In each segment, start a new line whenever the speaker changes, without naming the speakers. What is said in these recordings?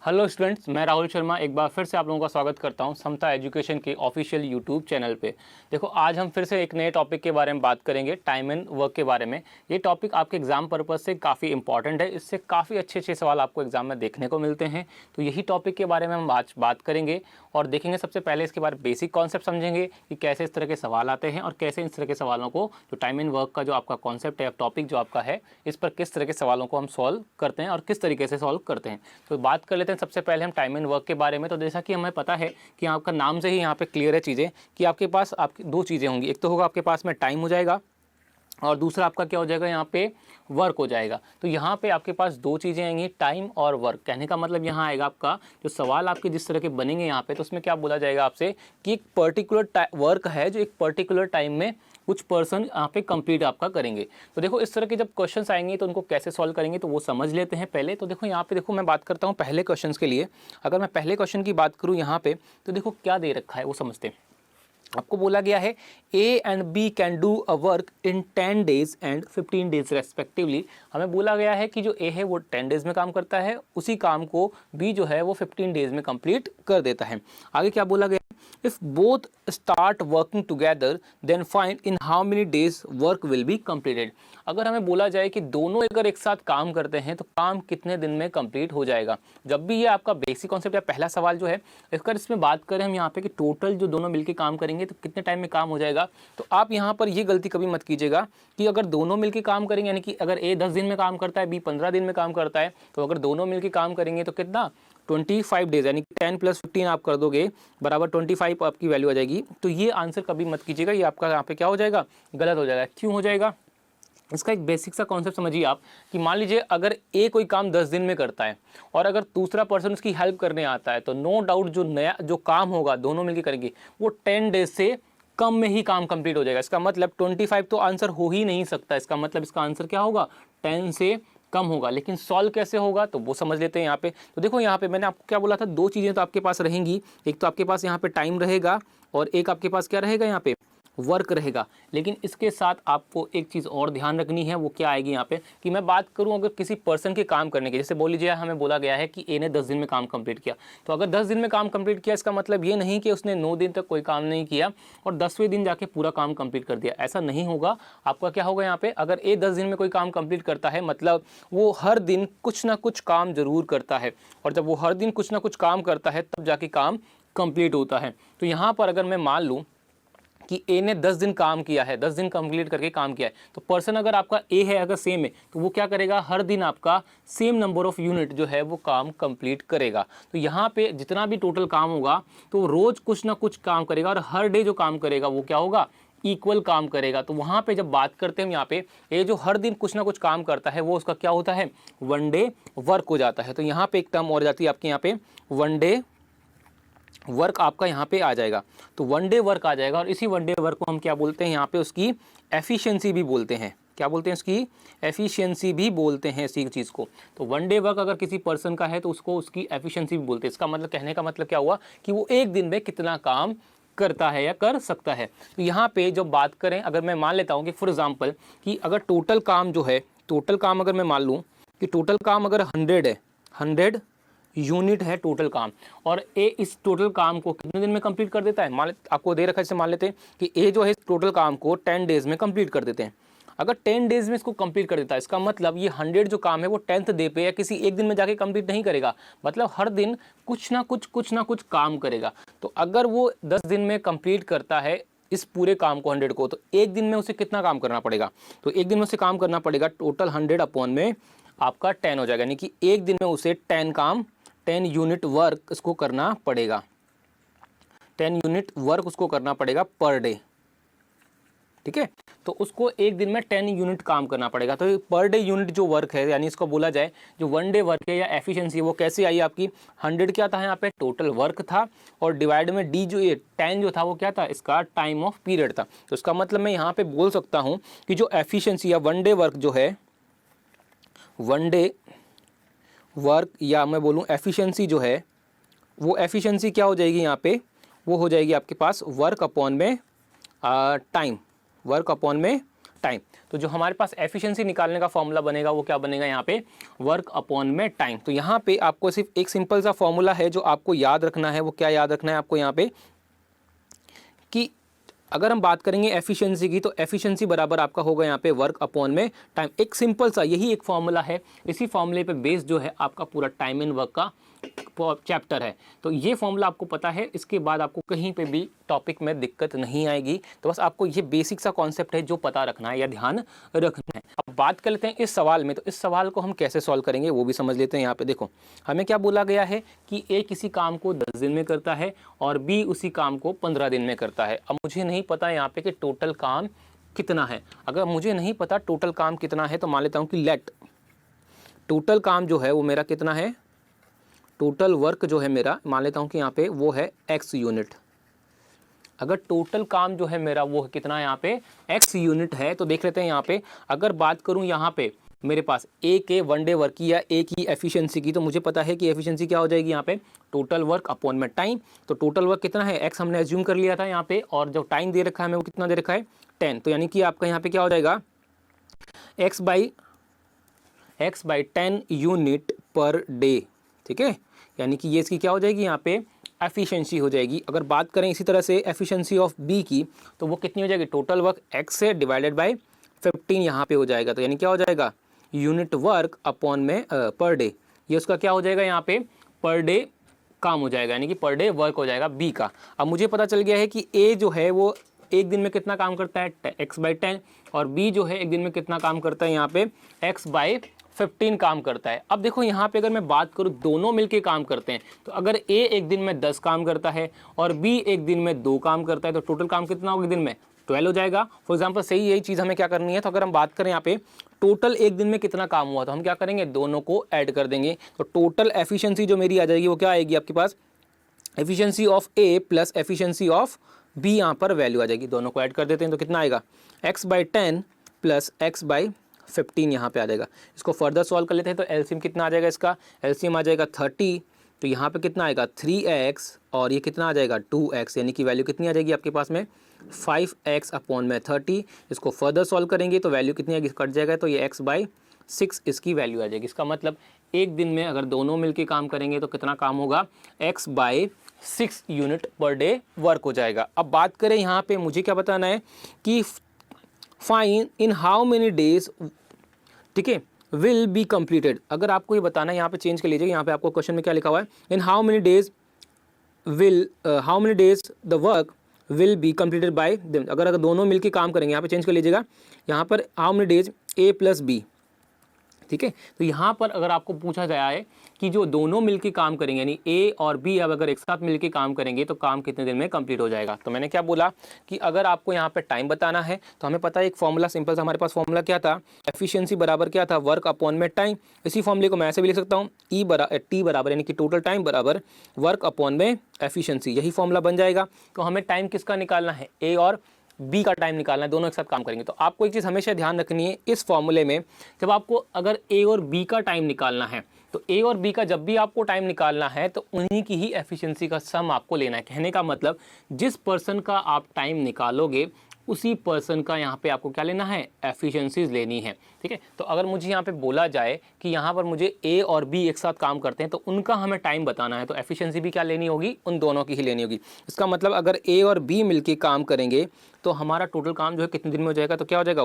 Hello students, मैं राहुल शर्मा एक बार फिर से आप लोगों का स्वागत करता हूं समता एजुकेशन के ऑफिशियल यूट्यूब चैनल पे। देखो, आज हम फिर से एक नए टॉपिक के बारे में बात करेंगे, टाइम एंड वर्क के बारे में। ये टॉपिक आपके एग्जाम पर्पज से काफ़ी इंपॉर्टेंट है, इससे काफ़ी अच्छे अच्छे सवाल आपको एग्जाम में देखने को मिलते हैं। तो यही टॉपिक के बारे में हम आज बात करेंगे और देखेंगे। सबसे पहले इसके बारे में बेसिक कॉन्सेप्ट समझेंगे कि कैसे इस तरह के सवाल आते हैं और कैसे इस तरह के सवालों को, जो टाइम एंड वर्क का जो आपका कॉन्सेप्ट है, टॉपिक जो आपका है, इस पर किस तरह के सवालों को हम सॉल्व करते हैं और किस तरीके से सॉल्व करते हैं। तो बात कर लेते हैं सबसे पहले हम टाइम एंड वर्क के बारे में। तो जैसा कि हमें पता है कि आपका नाम से ही यहाँ पे क्लियर है चीज़ें कि आपके पास आपकी दो चीज़ें होंगी। एक तो होगा आपके पास में टाइम हो जाएगा और दूसरा आपका क्या हो जाएगा, यहाँ पे वर्क हो जाएगा। तो यहाँ पे आपके पास दो चीज़ें आएंगी, टाइम और वर्क। कहने का मतलब यहाँ आएगा आपका जो सवाल आपके जिस तरह के बनेंगे यहाँ पे, तो उसमें क्या बोला जाएगा आपसे कि एक पर्टिकुलर वर्क है जो एक पर्टिकुलर टाइम में कुछ पर्सन यहाँ पे कंप्लीट आपका करेंगे। तो देखो, इस तरह के जब क्वेश्चंस आएंगे तो उनको कैसे सॉल्व करेंगे तो वो समझ लेते हैं पहले। तो देखो यहाँ पे, देखो मैं बात करता हूँ पहले क्वेश्चन के लिए। अगर मैं पहले क्वेश्चन की बात करूँ यहाँ पे, तो देखो क्या दे रखा है वो समझते हैं। आपको बोला गया है A and B can do a work in 10 days and 15 days respectively. हमें बोला गया है कि जो ए है वो 10 डेज में काम करता है, उसी काम को बी जो है वो 15 डेज में कंप्लीट कर देता है। आगे क्या बोला गया, if both start working together then find in how many days work will be completed. अगर हमें बोला जाए कि दोनों अगर एक साथ काम करते हैं तो काम कितने दिन में कंप्लीट हो जाएगा। जब भी ये आपका बेसिक कॉन्सेप्ट या पहला सवाल जो है, इसमें बात करें हम यहाँ पे कि टोटल जो दोनों मिलके काम करेंगे तो कितने टाइम में काम हो जाएगा, तो आप यहाँ पर ये गलती कभी मत कीजिएगा कि अगर दोनों मिलके काम करेंगे, यानी कि अगर ए 10 दिन में काम करता है, बी 15 दिन में काम करता है, तो अगर दोनों मिलके काम करेंगे तो कितना 25 डेज, यानी 10 + 15 आप कर दोगे बराबर 25 आपकी वैल्यू आ जाएगी। तो ये आंसर कभी मत कीजिएगा, ये आपका यहाँ पे क्या हो जाएगा, गलत हो जाएगा। क्यों हो जाएगा, इसका एक बेसिक सा कॉन्सेप्ट समझिए आप कि मान लीजिए अगर ए कोई काम 10 दिन में करता है और अगर दूसरा पर्सन उसकी हेल्प करने आता है, तो नो डाउट जो नया जो काम होगा दोनों मिलकर करेंगे वो 10 डेज से कम में ही काम कंप्लीट हो जाएगा। इसका मतलब 25 तो आंसर हो ही नहीं सकता। इसका मतलब इसका आंसर क्या होगा, 10 से कम होगा। लेकिन सॉल्व कैसे होगा तो वो समझ लेते हैं यहाँ पे। तो देखो यहाँ पे मैंने आपको क्या बोला था, दो चीज़ें तो आपके पास रहेंगी। एक तो आपके पास यहाँ पे टाइम रहेगा और एक आपके पास क्या रहेगा, यहाँ पे वर्क रहेगा। लेकिन इसके साथ आपको एक चीज़ और ध्यान रखनी है, वो क्या आएगी यहाँ पे कि मैं बात करूँ अगर किसी पर्सन के काम करने की, जैसे बोल लीजिए हमें बोला गया है कि ए ने 10 दिन में काम कंप्लीट किया। तो अगर 10 दिन में काम कंप्लीट किया, इसका मतलब ये नहीं कि उसने 9 दिन तक कोई काम नहीं किया और 10वें दिन जाके पूरा काम कंप्लीट कर दिया, ऐसा नहीं होगा। आपका क्या होगा यहाँ पे, अगर ए 10 दिन में कोई काम कंप्लीट करता है, मतलब वो हर दिन कुछ ना कुछ काम जरूर करता है, और जब वो हर दिन कुछ ना कुछ काम करता है तब जाके काम कंप्लीट होता है। तो यहाँ पर अगर मैं मान लूँ कि ए ने 10 दिन काम किया है, 10 दिन कंप्लीट करके काम किया है, तो पर्सन अगर आपका ए है, अगर सेम है, तो वो क्या करेगा, हर दिन आपका सेम नंबर ऑफ यूनिट जो है वो काम कंप्लीट करेगा। तो यहाँ पे जितना भी टोटल काम होगा तो रोज कुछ ना कुछ काम करेगा और हर डे जो काम करेगा वो क्या होगा, इक्वल काम करेगा। तो वहाँ पे जब बात करते हैं यहाँ पे, ये जो हर दिन कुछ ना कुछ काम करता है वो उसका क्या होता है, वन डे वर्क हो जाता है। तो यहाँ पे एक टर्म और जाती है आपके, यहाँ पे वन डे वर्क आपका यहाँ पे आ जाएगा। तो वन डे वर्क आ जाएगा और इसी वन डे वर्क को हम क्या बोलते हैं, यहाँ पे उसकी एफिशिएंसी भी बोलते हैं। क्या बोलते हैं, उसकी एफिशिएंसी भी बोलते हैं इसी चीज़ को। तो वन डे वर्क अगर किसी पर्सन का है तो उसको उसकी एफिशिएंसी भी बोलते हैं। इसका मतलब, कहने का मतलब क्या हुआ कि वो एक दिन में कितना काम करता है या कर सकता है। तो यहाँ पे जब बात करें, अगर मैं मान लेता हूँ कि फॉर एग्जाम्पल कि अगर टोटल काम जो है, टोटल काम अगर मैं मान लूँ कि टोटल काम अगर 100 है, 100 यूनिट है टोटल काम, और ए इस टोटल काम को कितने दिन में कंप्लीट कर देता है, आपको दे रखा है, जैसे मान लेते हैं कि ए जो है इस टोटल काम को 10 डेज में कंप्लीट कर देते हैं। अगर 10 डेज में इसको कंप्लीट कर देता है, इसका मतलब ये 100 जो काम है वो 10th डे पे या किसी एक दिन में जाके कंप्लीट नहीं करेगा, मतलब हर दिन कुछ ना कुछ काम करेगा। तो अगर वो 10 दिन में कंप्लीट करता है इस पूरे काम को 100 को, तो एक दिन में उसे कितना काम करना पड़ेगा, तो एक दिन में उसे काम करना पड़ेगा टोटल 100 अपॉन में आपका 10 हो जाएगा, यानी कि एक दिन में उसे 10 यूनिट वर्क इसको करना पड़ेगा, 10 यूनिट वर्क उसको करना पड़ेगा पर डे। ठीक है, तो उसको एक दिन में 10 यूनिट काम करना पड़ेगा। तो पर डे यूनिट जो वर्क है, यानी इसको बोला जाए जो वन डे वर्क है या एफिशिएंसी है, वो कैसे आई आपकी, 100 क्या था यहाँ पे, टोटल वर्क था, और डिवाइड में डी जो ये 10 जो था वो क्या था, इसका टाइम ऑफ पीरियड था। तो इसका मतलब मैं यहाँ पे बोल सकता हूँ कि जो एफिशिएंसी या वन डे वर्क जो है, वन डे वर्क या मैं बोलूँ एफिशिएंसी जो है, वो एफिशिएंसी क्या हो जाएगी यहाँ पे, वो हो जाएगी आपके पास वर्क अपॉन में टाइम, वर्क अपॉन में टाइम। तो जो हमारे पास एफिशिएंसी निकालने का फॉर्मूला बनेगा वो क्या बनेगा यहाँ पे, वर्क अपॉन में टाइम। तो यहाँ पे आपको सिर्फ एक सिंपल सा फॉर्मूला है जो आपको याद रखना है। वो क्या याद रखना है आपको यहाँ पे, कि अगर हम बात करेंगे एफिशिएंसी की, तो एफिशिएंसी बराबर आपका होगा यहाँ पे वर्क अपॉन में टाइम। एक सिंपल सा यही एक फॉर्मूला है, इसी फॉर्मूले पे बेस्ड जो है आपका पूरा टाइम एंड वर्क का चैप्टर है। तो ये फॉर्मूला आपको पता है, इसके बाद आपको कहीं पे भी टॉपिक में दिक्कत नहीं आएगी। तो बस आपको ये बेसिक सा कॉन्सेप्ट है जो पता रखना है या ध्यान रखना है। अब बात कर लेते हैं इस सवाल में, तो इस सवाल को हम कैसे सॉल्व करेंगे वो भी समझ लेते हैं। यहाँ पे देखो हमें क्या बोला गया है कि ए किसी काम को 10 दिन में करता है और बी उसी काम को 15 दिन में करता है। अब मुझे नहीं पता यहाँ पे कि टोटल काम कितना है। अगर मुझे नहीं पता टोटल काम कितना है तो मान लेता हूँ कि लेट टोटल काम जो है वो मेरा कितना है, टोटल वर्क जो है मेरा, मान लेता हूँ कि यहाँ पे वो है x यूनिट। अगर टोटल काम जो है मेरा वो कितना है यहाँ पे x यूनिट है, तो देख लेते हैं यहाँ पे। अगर बात करूँ यहाँ पे मेरे पास ए के वन डे वर्क की या ए की एफिशिएंसी की, तो मुझे पता है कि एफिशिएंसी क्या हो जाएगी यहाँ पे, टोटल वर्क अपॉन में टाइम। तो टोटल वर्क कितना है, x हमने एज्यूम कर लिया था यहाँ पे, और जो टाइम दे रखा है हमें वो कितना दे रखा है 10। तो यानी कि आपका यहाँ पे क्या हो जाएगा x by 10 unit per day. ठीक है, यानी कि ये इसकी क्या हो जाएगी यहाँ पे एफिशिएंसी हो जाएगी। अगर बात करें इसी तरह से एफिशिएंसी ऑफ बी की, तो वो कितनी हो जाएगी, टोटल वर्क x से डिवाइडेड बाय 15 यहाँ पे हो जाएगा। तो यानी क्या हो जाएगा, यूनिट वर्क अपॉन में पर डे, ये उसका क्या हो जाएगा यहाँ पे पर डे काम हो जाएगा, यानी कि पर डे वर्क हो जाएगा बी का। अब मुझे पता चल गया है कि ए जो है वो एक दिन में कितना काम करता है x बाई 10, और बी जो है एक दिन में कितना काम करता है यहाँ पे x बाई 15 काम करता है। अब देखो यहाँ पे अगर मैं बात करूँ दोनों मिलके काम करते हैं, तो अगर ए एक दिन में 10 काम करता है और बी एक दिन में 2 काम करता है, तो टोटल काम कितना होगा दिन में 12 हो जाएगा। फॉर एग्जांपल सही यही चीज़ हमें क्या करनी है, तो अगर हम बात करें यहाँ पे टोटल एक दिन में कितना काम हुआ, तो हम क्या करेंगे दोनों को ऐड कर देंगे। तो टोटल एफिशिएंसी जो मेरी आ जाएगी वो क्या आएगी आपके पास, efficiency of A plus efficiency of B, यहाँ पर वैल्यू आ जाएगी। दोनों को ऐड कर देते हैं तो कितना आएगा x by 10 plus x by 15 यहाँ पे आ जाएगा। इसको फर्दर सॉल्व कर लेते हैं, तो एलसीएम कितना आ जाएगा, इसका एलसीएम आ जाएगा 30। तो यहाँ पे कितना आएगा 3x और ये कितना आ जाएगा 2x, यानी कि वैल्यू कितनी आ जाएगी आपके पास में 5x अपॉन में 30। इसको फर्दर सॉल्व करेंगे तो वैल्यू कितनी आएगी, कट जाएगा, तो ये x बाई 6 इसकी वैल्यू आ जाएगी। इसका मतलब एक दिन में अगर दोनों मिलके काम करेंगे तो कितना काम होगा, x by 6 unit per day work हो जाएगा। अब बात करें यहाँ पे मुझे क्या बताना है कि fine in how many days, ठीक है, विल बी कंप्लीटेड। अगर आपको ये बताना है, यहाँ पे चेंज कर लीजिए, यहाँ पे आपको क्वेश्चन में क्या लिखा हुआ है, in how many days the work will be completed by them. अगर दोनों मिलके काम करेंगे, यहाँ पे चेंज कर लीजिएगा, यहाँ पर how many days A plus B. ठीक है, तो यहाँ पर अगर आपको पूछा गया है कि जो दोनों मिलके काम करेंगे, यानी ए और बी अब अगर एक साथ मिलके काम करेंगे तो काम कितने दिन में कंप्लीट हो जाएगा। तो मैंने क्या बोला कि अगर आपको यहाँ पे टाइम बताना है तो हमें पता है एक फॉर्मूला सिंपल सा, हमारे पास फॉर्मूला क्या था, एफिशिएंसी बराबर क्या था, वर्क अपॉन में टाइम। इसी फॉर्मूले को मैं ऐसे भी लिख सकता हूँ, टी बराबर यानी कि टोटल टाइम बराबर वर्क अपॉन में एफिशिएंसी, यही फॉर्मूला बन जाएगा। तो हमें टाइम किसका निकालना है, ए और बी का टाइम निकालना है, दोनों एक साथ काम करेंगे। तो आपको एक चीज़ हमेशा ध्यान रखनी है इस फॉर्मूले में, जब आपको अगर ए और बी का टाइम निकालना है, तो ए और बी का जब भी आपको टाइम निकालना है तो उन्हीं की ही एफिशिएंसी का सम आपको लेना है। कहने का मतलब जिस पर्सन का आप टाइम निकालोगे उसी पर्सन का यहाँ पे आपको क्या लेना है, एफिशिएंसीज लेनी है। ठीक है, तो अगर मुझे यहाँ पे बोला जाए कि यहाँ पर मुझे ए और बी एक साथ काम करते हैं तो उनका हमें टाइम बताना है, तो एफिशिएंसी भी क्या लेनी होगी, उन दोनों की ही लेनी होगी। इसका मतलब अगर ए और बी मिलके काम करेंगे तो हमारा टोटल काम जो है कितने दिन में हो जाएगा, तो क्या हो जाएगा,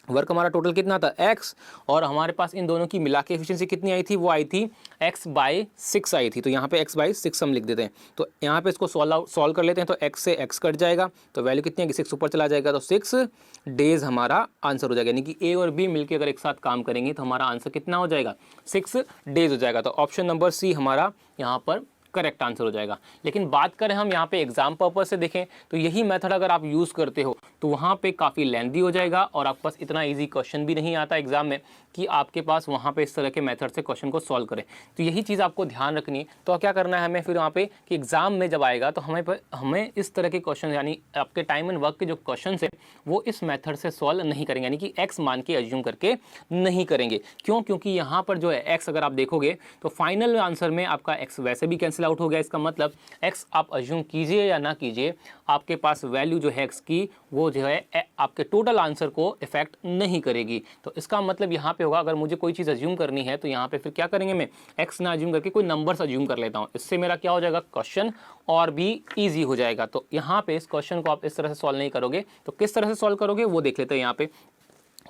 वर्क हमारा टोटल कितना था x, और हमारे पास इन दोनों की मिला के एफिशिएंसी कितनी आई थी, वो आई थी x बाई 6 आई थी। तो यहाँ पे x बाई 6 हम लिख देते हैं। तो यहाँ पे इसको सॉल्व कर लेते हैं, तो x से x कट जाएगा, तो वैल्यू कितनी आएगी, 6 ऊपर चला जाएगा, तो 6 डेज हमारा आंसर हो जाएगा। यानी कि ए और बी मिलकर अगर एक साथ काम करेंगे तो हमारा आंसर कितना हो जाएगा, 6 डेज हो जाएगा। तो ऑप्शन नंबर सी हमारा यहाँ पर करेक्ट आंसर हो जाएगा। लेकिन बात करें हम यहाँ पे एग्जाम पर्पस से देखें तो यही मेथड अगर आप यूज़ करते हो तो वहाँ पे काफ़ी लेंथी हो जाएगा और आपके पास इतना इजी क्वेश्चन भी नहीं आता एग्जाम में कि आपके पास वहाँ पे इस तरह के मेथड से क्वेश्चन को सॉल्व करें। तो यही चीज़ आपको ध्यान रखनी है। तो क्या करना है हमें फिर वहाँ पे कि एग्जाम में जब आएगा तो हमें इस तरह के क्वेश्चन, यानी आपके टाइम एंड वर्क के जो क्वेश्चन है वो इस मेथड से सॉल्व नहीं करेंगे, यानी कि एक्स मान के एज्यूम करके नहीं करेंगे। क्यों? क्योंकि यहाँ पर जो है एक्स अगर आप देखोगे तो फाइनल आंसर में आपका एक्स वैसे भी कैंसिल आउट हो गया। इसका मतलब एक्स आप एज्यूम कीजिए या ना कीजिए, आपके पास वैल्यू जो है एक्स की वो वो जो है आपके टोटल आंसर को इफेक्ट नहीं करेगी। तो इसका मतलब यहाँ पे होगा, अगर मुझे कोई चीज़ अज्यूम करनी है तो यहाँ पे फिर क्या करेंगे, मैं एक्स ना अज्यूम करके कोई नंबर्स अज्यूम कर लेता हूँ। इससे मेरा क्या हो जाएगा, क्वेश्चन और भी ईजी हो जाएगा। तो यहाँ पे इस क्वेश्चन को आप इस तरह से सॉल्व नहीं करोगे, तो किस तरह से सॉल्व करोगे वो देख लेते हैं यहाँ पे।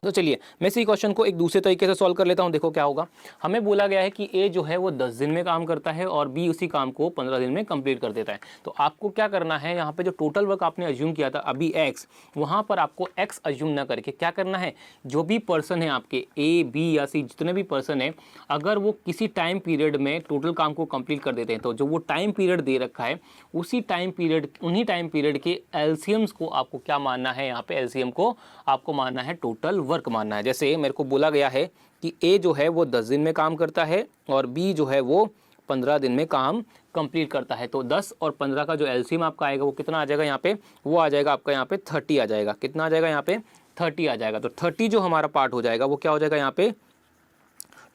तो चलिए मैं इसी क्वेश्चन को एक दूसरे तरीके से सॉल्व कर लेता हूं। देखो क्या होगा, हमें बोला गया है कि ए जो है वो 10 दिन में काम करता है और बी उसी काम को 15 दिन में कंप्लीट कर देता है। तो आपको क्या करना है, यहाँ पे जो टोटल वर्क आपने अज्यूम किया था अभी एक्स, वहाँ पर आपको एक्स अज्यूम ना करके क्या करना है, जो भी पर्सन है आपके ए बी या सी जितने भी पर्सन है, अगर वो किसी टाइम पीरियड में टोटल काम को कंप्लीट कर देते हैं तो जो वो टाइम पीरियड दे रखा है उसी टाइम पीरियड, उन्हीं टाइम पीरियड के एलसीएम्स को आपको क्या मानना है, यहाँ पे एलसीएम को आपको मानना है टोटल वर्क मानना है। जैसे मेरे को बोला गया है कि ए जो है वो 10 दिन में काम करता है और बी जो है वो 15 दिन में काम कंप्लीट करता है। तो 10 और 15 का जो एलसीएम आपका आएगा वो कितना आ जाएगा यहाँ पे, वो आ जाएगा आपका यहाँ पे 30 आ जाएगा। कितना आ जाएगा यहाँ पे, 30 आ जाएगा। तो 30 जो हमारा पार्ट हो जाएगा वो क्या हो जाएगा यहाँ पे,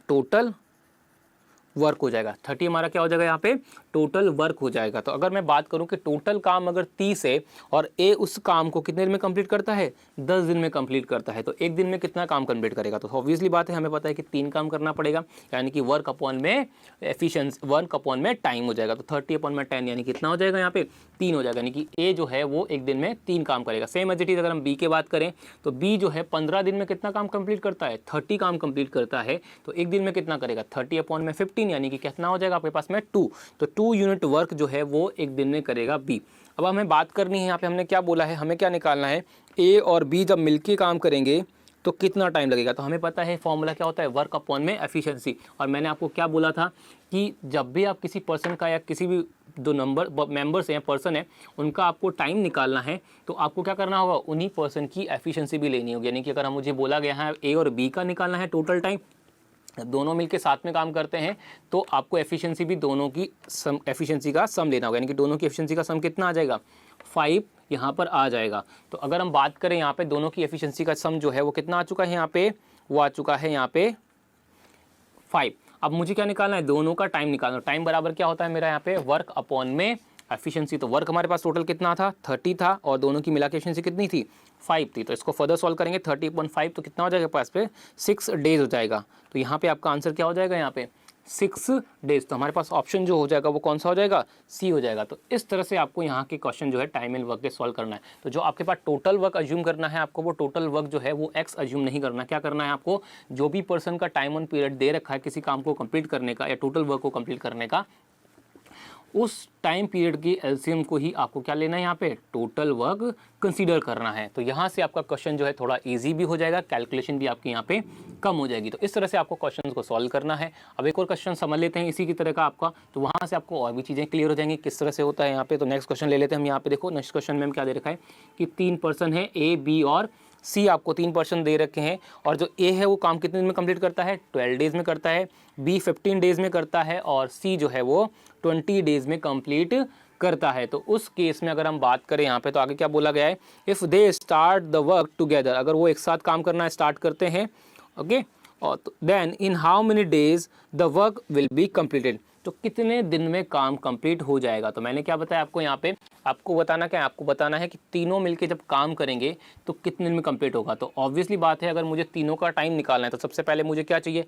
टोटल वर्क हो जाएगा। 30 हमारा क्या हो जाएगा यहाँ पे, टोटल वर्क हो जाएगा। तो अगर मैं बात करूँ कि टोटल काम अगर 30 है और ए उस काम को कितने दिन में कंप्लीट करता है, 10 दिन में कंप्लीट करता है, तो एक दिन में कितना काम कंप्लीट करेगा। तो ऑब्वियसली बात है, हमें पता है कि 3 काम करना पड़ेगा, यानी कि वर्क अपॉन में एफिशिएंसी, वर्क अपॉन में टाइम हो जाएगा। तो 30 अपॉन में 10 यानी कितना हो जाएगा यहाँ पे, 3 हो जाएगा। यानी कि ए जो है वो एक दिन में 3 काम करेगा। सेम एज इट इज अगर हम बी की बात करें तो बी जो है 15 दिन में कितना काम कंप्लीट करता है, 30 काम कंप्लीट करता है। तो एक दिन में कितना करेगा, 30 अपॉन में 15 यानी कि कितना हो जाएगा आपके पास में 2। तो 2 यूनिट वर्क जो है वो एक दिन में करेगा बी। अब हमें बात करनी है यहाँ पे, हमने क्या बोला है, हमें क्या निकालना है, ए और बी जब मिलके काम करेंगे तो कितना टाइम लगेगा। तो हमें पता है फॉर्मूला क्या होता है, वर्क अपॉन में एफिशिएंसी। और मैंने आपको क्या बोला था कि जब भी आप किसी पर्सन का या किसी भी दो मेंबर्स हैं, पर्सन है, उनका आपको टाइम निकालना है तो आपको क्या करना होगा, उन्हीं पर्सन की एफिशिएंसी भी लेनी होगी। यानी कि अगर हम मुझे बोला गया है ए और बी का निकालना है टोटल टाइम, दोनों मिलके साथ में काम करते हैं, तो आपको एफिशिएंसी भी दोनों की सम, एफिशिएंसी का सम लेना होगा। यानी कि दोनों की एफिशिएंसी का सम कितना आ जाएगा, 5 यहाँ पर आ जाएगा। तो अगर हम बात करें यहाँ पे दोनों की एफिशिएंसी का सम जो है वो कितना आ चुका है यहाँ पे, वो आ चुका है यहाँ पे 5। अब मुझे क्या निकालना है, दोनों का टाइम निकालना। टाइम बराबर क्या होता है मेरा यहाँ पे, वर्क अपॉन में एफिशिएंसी। तो वर्क हमारे पास टोटल कितना था, 30 था और दोनों की मिला के एफिशिएंसी कितनी थी, 5 थी। तो इसको फर्दर सॉल्व करेंगे, 30/5 तो कितना हो जाएगा पास पे, 6 डेज हो जाएगा। तो यहाँ पे आपका आंसर क्या हो जाएगा, यहाँ पे 6 डेज। तो हमारे पास ऑप्शन जो हो जाएगा वो कौन सा हो जाएगा, सी हो जाएगा। तो इस तरह से आपको यहाँ के क्वेश्चन जो है टाइम एंड वर्क के सॉल्व करना है। तो जो आपके पास टोटल वर्क अज्यूम करना है आपको, वो टोटल वर्क जो है वो एक्स अज्यूम नहीं करना। क्या करना है आपको, जो भी पर्सन का टाइम ऑन पीरियड दे रखा है किसी काम को कंप्लीट करने का या टोटल वर्क को कंप्लीट करने का, उस टाइम पीरियड की एलसीएम को ही आपको क्या लेना है, यहाँ पे टोटल वर्क कंसीडर करना है। तो यहाँ से आपका क्वेश्चन जो है थोड़ा इजी भी हो जाएगा, कैलकुलेशन भी आपकी यहाँ पे कम हो जाएगी। तो इस तरह से आपको क्वेश्चन को सॉल्व करना है। अब एक और क्वेश्चन समझ लेते हैं इसी की तरह का आपका, तो वहाँ से आपको और भी चीज़ें क्लियर हो जाएंगी किस तरह से होता है यहाँ पे। तो नेक्स्ट क्वेश्चन ले लेते हैं हम। यहाँ पे देखो नेक्स्ट क्वेश्चन में हम क्या दे रखा है कि 3 पर्सन है, ए बी और सी, आपको 3 पर्सन दे रखे हैं और जो ए है वो काम कितने दिन में कंप्लीट करता है, 12 डेज में करता है, बी 15 डेज में करता है और सी जो है वो 20 डेज में कंप्लीट करता है। तो उस केस में अगर हम बात करें यहाँ पे, तो आगे क्या बोला गया है, if they start the work together, अगर वो एक साथ काम करना स्टार्ट करते हैं, ओके, और then in how many days the work will be completed, तो कितने दिन में काम कंप्लीट हो जाएगा। तो मैंने क्या बताया आपको, यहाँ पे आपको बताना क्या है, आपको बताना है कि तीनों मिलके जब काम करेंगे तो कितने दिन में कंप्लीट होगा। तो ऑब्वियसली बात है, अगर मुझे तीनों का टाइम निकालना है तो सबसे पहले मुझे क्या चाहिए,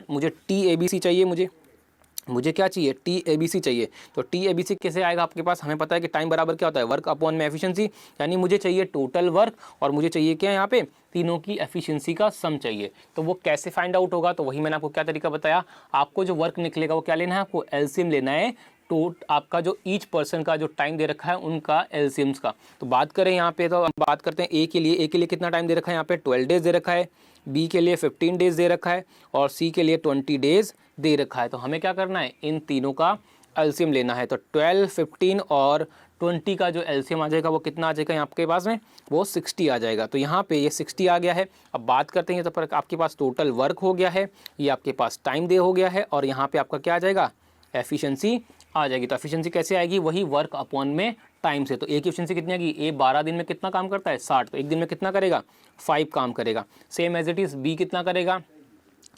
मुझे TABC चाहिए, मुझे क्या चाहिए, TABC चाहिए। तो TABC कैसे आएगा आपके पास, हमें पता है कि टाइम बराबर क्या होता है, वर्क अपॉन में एफिशिएंसी। यानी मुझे चाहिए टोटल वर्क और मुझे चाहिए क्या, यहाँ पे तीनों की एफिशिएंसी का सम चाहिए। तो वो कैसे फाइंड आउट होगा, तो वही मैंने आपको क्या तरीका बताया, आपको जो वर्क निकलेगा वो क्या लेना है, आपको एलसीएम लेना है। तो आपका जो ईच पर्सन का जो टाइम दे रखा है उनका एलसीएम्स का। तो बात करें यहाँ पे, तो हम बात करते हैं ए के लिए कितना टाइम दे रखा है, यहाँ पे 12 डेज दे रखा है, बी के लिए 15 डेज दे रखा है और सी के लिए 20 डेज दे रखा है। तो हमें क्या करना है, इन तीनों का एलसीएम लेना है। तो 12, 15 और 20 का जो एलसीएम आ जाएगा वो कितना आ जाएगा आपके पास में, वो 60 आ जाएगा। तो यहाँ पे ये 60 आ गया है। अब बात करते हैं, तो पर आपके पास टोटल वर्क हो गया है, ये आपके पास टाइम दे हो गया है और यहाँ पे आपका क्या आ जाएगा, एफिशिएंसी आ जाएगी। तो एफिशिएंसी कैसे आएगी, वही वर्क अपॉन में टाइम से। तो ए की एफिशिएंसी कितनी आएगी, ए 12 दिन में कितना काम करता है, 60, तो एक दिन में कितना करेगा, 5 काम करेगा। Same as it is B कितना करेगा,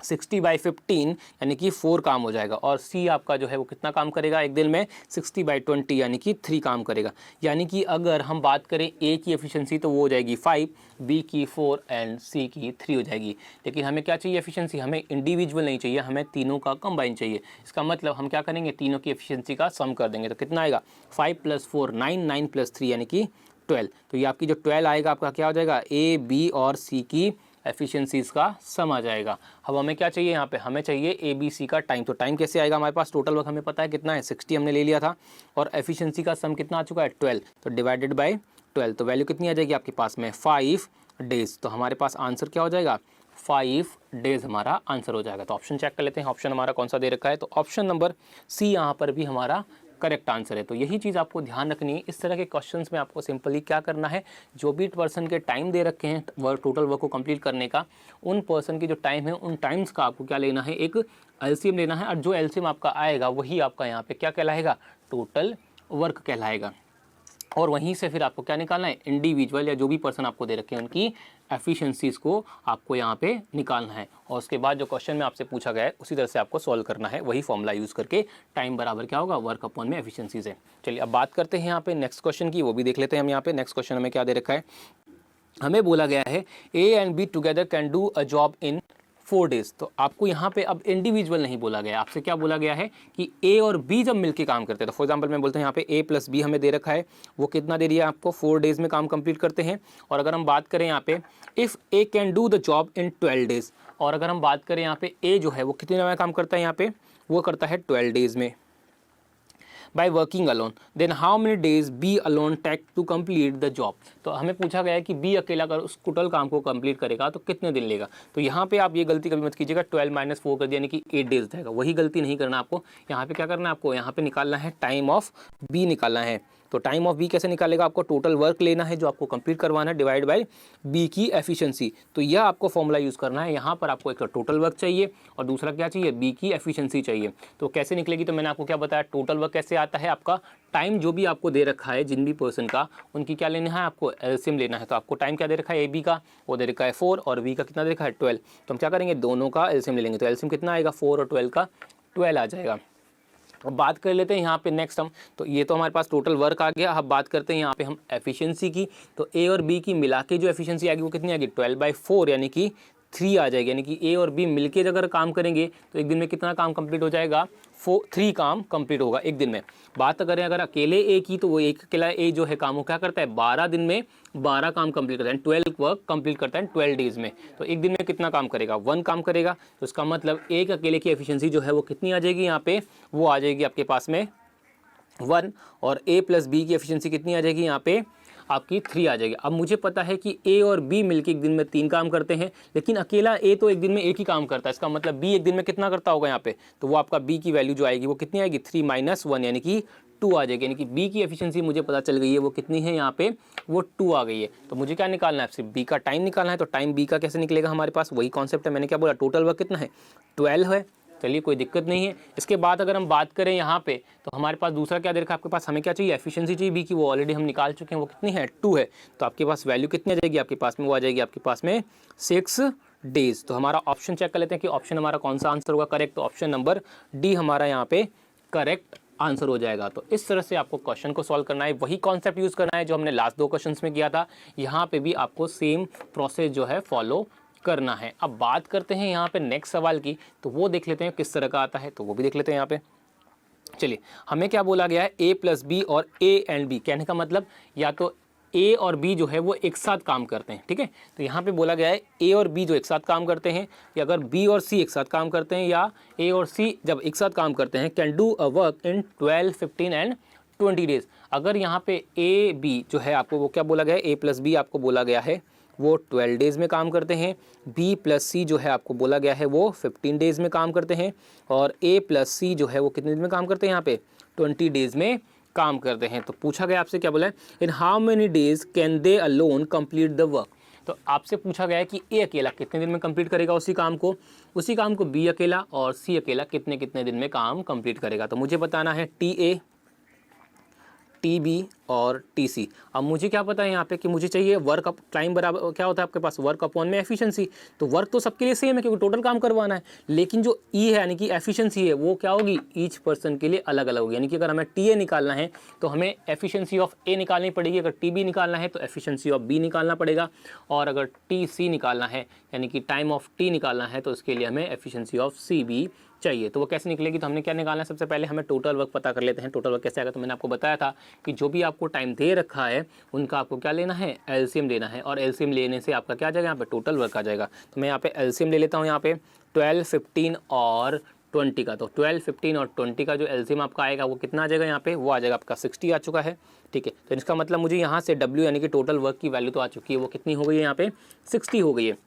60/15 यानी कि 4 काम हो जाएगा, और सी आपका जो है वो कितना काम करेगा एक दिन में 60/20 यानी कि 3 काम करेगा। यानी कि अगर हम बात करें ए की एफिशिएंसी तो वो हो जाएगी 5, बी की 4 एंड सी की 3 हो जाएगी। लेकिन हमें क्या चाहिए एफिशिएंसी, हमें इंडिविजुअल नहीं चाहिए, हमें तीनों का कंबाइन चाहिए। इसका मतलब हम क्या करेंगे, तीनों की एफिशिएंसी का सम कर देंगे। तो कितना आएगा 5 + 4 9, 9 + 3 यानी कि 12। तो ये आपकी जो 12 आएगा आपका क्या हो जाएगा, ए बी और सी की एफिशिएंसीज का सम आ जाएगा। अब हमें क्या चाहिए यहाँ पे, हमें चाहिए ए बी सी का टाइम। तो टाइम कैसे आएगा, हमारे पास टोटल वर्क हमें पता है कितना है 60 हमने ले लिया था, और एफिशिएंसी का सम कितना आ चुका है 12, तो डिवाइडेड बाय 12, तो वैल्यू कितनी आ जाएगी आपके पास में 5 डेज। तो हमारे पास आंसर क्या हो जाएगा 5 डेज हमारा आंसर हो जाएगा। तो ऑप्शन चेक कर लेते हैं, ऑप्शन हमारा कौन सा दे रखा है, तो ऑप्शन नंबर सी यहाँ पर भी हमारा करेक्ट आंसर है। तो यही चीज़ आपको ध्यान रखनी है। इस तरह के क्वेश्चंस में आपको सिंपली क्या करना है, जो भी पर्सन के टाइम दे रखे हैं वर्क टोटल वर्क को कंप्लीट करने का, उन पर्सन की जो टाइम है उन टाइम्स का आपको क्या लेना है, एक एलसीएम लेना है, और जो एलसीएम आपका आएगा वही आपका यहाँ पे क्या कहलाएगा, टोटल वर्क कहलाएगा। और वहीं से फिर आपको क्या निकालना है, इंडिविजुअल या जो भी पर्सन आपको दे रखे हैं उनकी एफिशिएंसीज़ को आपको यहाँ पे निकालना है, और उसके बाद जो क्वेश्चन में आपसे पूछा गया है उसी तरह से आपको सॉल्व करना है, वही फॉर्मूला यूज़ करके। टाइम बराबर क्या होगा, वर्क अपॉन में एफिशिएंसीज़ है। चलिए अब बात करते हैं यहाँ पे नेक्स्ट क्वेश्चन की, वो भी देख लेते हैं हम। यहाँ पे नेक्स्ट क्वेश्चन हमें क्या दे रखा है, हमें बोला गया है A and B together can do a job in 4 days. तो आपको यहाँ पे अब इंडिविजुअल नहीं बोला गया, आपसे क्या बोला गया है कि ए और बी जब मिलके काम करते हैं, तो फॉर एग्जांपल मैं बोलते हैं यहाँ पे ए + बी हमें दे रखा है, वो कितना दे रही है आपको 4 डेज में काम कंप्लीट करते हैं। और अगर हम बात करें यहाँ पे if A can do the job in 12 days, और अगर हम बात करें यहाँ पे ए जो है वो कितने में काम करता है, यहाँ पे वो करता है 12 डेज में by working alone, then how many days B alone take to complete the job। तो हमें पूछा गया है कि B अकेला अगर उस टोटल काम को कंप्लीट करेगा तो कितने दिन लेगा। तो यहाँ पे आप ये गलती कभी मत कीजिएगा, 12 - 4 कर दिया यानी कि 8 डेज जाएगा, वही गलती नहीं करना आपको। यहाँ पे क्या करना है, आपको यहाँ पे निकालना है टाइम ऑफ B निकालना है। तो टाइम ऑफ बी कैसे निकालेगा, आपको टोटल वर्क लेना है जो आपको कंप्लीट करवाना है, डिवाइड बाय बी की एफिशिएंसी। तो यह आपको फॉर्मूला यूज़ करना है। यहाँ पर आपको एक तो टोटल वर्क चाहिए और दूसरा क्या चाहिए, बी की एफिशिएंसी चाहिए। तो कैसे निकलेगी, तो मैंने आपको क्या बताया, टोटल वर्क कैसे आता है, आपका टाइम जो भी आपको दे रखा है जिन भी पर्सन का, उनकी क्या लेना है, आपको एलसीएम लेना है। तो आपको टाइम क्या दे रखा है, ए बी का वो दे रखा है 4 और बी का कितना दे रखा है 12। तो हम क्या करेंगे, दोनों का एलसीएम ले लेंगे। तो एलसीएम कितना आएगा, 4 और 12 का 12 आ जाएगा। अब बात कर लेते हैं यहाँ पे नेक्स्ट हम, तो ये तो हमारे पास टोटल वर्क आ गया। अब बात करते हैं यहाँ पे हम एफिशिएंसी की। तो ए और बी की मिला के जो एफिशिएंसी आएगी वो कितनी आएगी, 12/4 यानी कि 3 आ जाएगी। यानी कि ए और बी मिलके अगर काम करेंगे तो एक दिन में कितना काम कंप्लीट हो जाएगा, 3 काम कंप्लीट होगा एक दिन में। बात करें अगर अकेले ए की, तो वो एक अकेला ए जो है काम वो क्या करता है, 12 दिन में 12 काम कंप्लीट करता है, 12 वर्क कंप्लीट करता है 12 डेज में। तो एक दिन में कितना काम करेगा, 1 काम करेगा। तो इसका मतलब एक अकेले की एफिशिएंसी जो है वो कितनी आ जाएगी, यहाँ पे वो आ जाएगी आपके पास में 1, और ए + बी की एफिशिएंसी कितनी आ जाएगी, यहाँ पे आपकी 3 आ जाएगी। अब मुझे पता है कि ए और बी मिलके एक दिन में 3 काम करते हैं, लेकिन अकेला ए तो एक दिन में एक ही काम करता है। इसका मतलब बी एक दिन में कितना करता होगा यहाँ पे, तो वो आपका बी की वैल्यू जो आएगी वो कितनी आएगी, 3 - 1 यानी कि 2 आ जाएगी। यानी कि बी की एफिशिएंसी मुझे पता चल गई है वो कितनी है, यहाँ पे वो 2 आ गई है। तो मुझे क्या निकालना है, सिर्फ बी का टाइम निकालना है। तो टाइम बी का कैसे निकलेगा, हमारे पास वही कॉन्सेप्ट है, मैंने क्या बोला, टोटल वर्क कितना है 12 है। चलिए कोई दिक्कत नहीं है। इसके बाद अगर हम बात करें यहाँ पे, तो हमारे पास दूसरा क्या दे रखा है आपके पास, हमें क्या चाहिए, एफिशिएंसी चाहिए बी की, वो ऑलरेडी हम निकाल चुके हैं, वो कितनी है 2 है। तो आपके पास वैल्यू कितनी आ जाएगी आपके पास में, वो आ जाएगी आपके पास में 6 डेज। तो हमारा ऑप्शन चेक कर लेते हैं कि ऑप्शन हमारा कौन सा आंसर होगा करेक्ट। तो ऑप्शन नंबर डी हमारा यहाँ पे करेक्ट आंसर हो जाएगा। तो इस तरह से आपको क्वेश्चन को सॉल्व करना है, वही कॉन्सेप्ट यूज़ करना है जो हमने लास्ट 2 क्वेश्चंस में किया था। यहाँ पे भी आपको सेम प्रोसेस जो है फॉलो करना है। अब बात करते हैं यहाँ पे नेक्स्ट सवाल की, तो वो देख लेते हैं किस तरह का आता है, तो वो भी देख लेते हैं यहाँ पे। चलिए हमें क्या बोला गया है, ए + बी और ए एंड बी, कहने का मतलब या तो ए और बी जो है वो एक साथ काम करते हैं, ठीक है। तो यहाँ पे बोला गया है ए और बी जो एक साथ काम करते हैं, या अगर बी और सी एक साथ काम करते हैं, या ए और सी जब एक साथ काम करते हैं, can do a work in 12, 15 and 20 days. अगर यहाँ पे ए बी जो है आपको वो क्या बोला गया है, ए + बी आपको बोला गया है वो 12 डेज़ में काम करते हैं, बी + सी जो है आपको बोला गया है वो 15 डेज़ में काम करते हैं, और ए + सी जो है वो कितने दिन में काम करते हैं, यहाँ पे 20 डेज़ में काम करते हैं। तो पूछा गया आपसे क्या बोला है, in how many days can they alone complete the work. तो आपसे पूछा गया है कि ए अकेला कितने दिन में कंप्लीट करेगा उसी काम को बी अकेला और सी अकेला कितने दिन में काम कंप्लीट करेगा। तो मुझे बताना है टी ए, टी बी और टी सी। अब मुझे क्या पता है यहाँ पे कि मुझे चाहिए वर्क अप टाइम बराबर क्या होता है आपके पास, वर्क अपॉन में एफिशिएंसी। तो वर्क तो सबके लिए सेम है क्योंकि टोटल काम करवाना है, लेकिन जो ई है यानी कि एफिशिएंसी है वो क्या होगी, ईच पर्सन के लिए अलग अलग होगी। यानी कि अगर हमें टी ए निकालना है तो हमें एफिशिएंसी ऑफ ए निकालनी पड़ेगी, अगर टी बी निकालना है तो एफिशिएंसी ऑफ बी निकालना पड़ेगा, और अगर टी सी निकालना है यानी कि टाइम ऑफ टी निकालना है तो उसके लिए हमें एफिशिएंसी ऑफ सी बी चाहिए। तो वो कैसे निकलेगी, तो हमने क्या निकालना है, सबसे पहले हमें टोटल वर्क पता कर लेते हैं। टोटल वर्क कैसे आएगा, तो मैंने आपको बताया था कि जो भी आपको टाइम दे रखा है उनका आपको क्या लेना है, एलसीएम लेना है, और एलसीएम लेने से आपका क्या आ जाएगा यहाँ पे, टोटल वर्क आ जाएगा। तो मैं यहाँ पे एलसीएम ले लेता हूँ यहाँ पे 12, 15 और 20 का। तो 12, 15 और 20 का जो एलसीएम आपका आएगा वो कितना आ जाएगा यहाँ पे, वो आ जाएगा आपका 60 आ चुका है। ठीक है, तो इसका मतलब मुझे यहाँ से W यानी कि टोटल वर्क की वैल्यू तो आ चुकी है, वो कितनी हो गई है यहाँ पे, 60 हो गई है।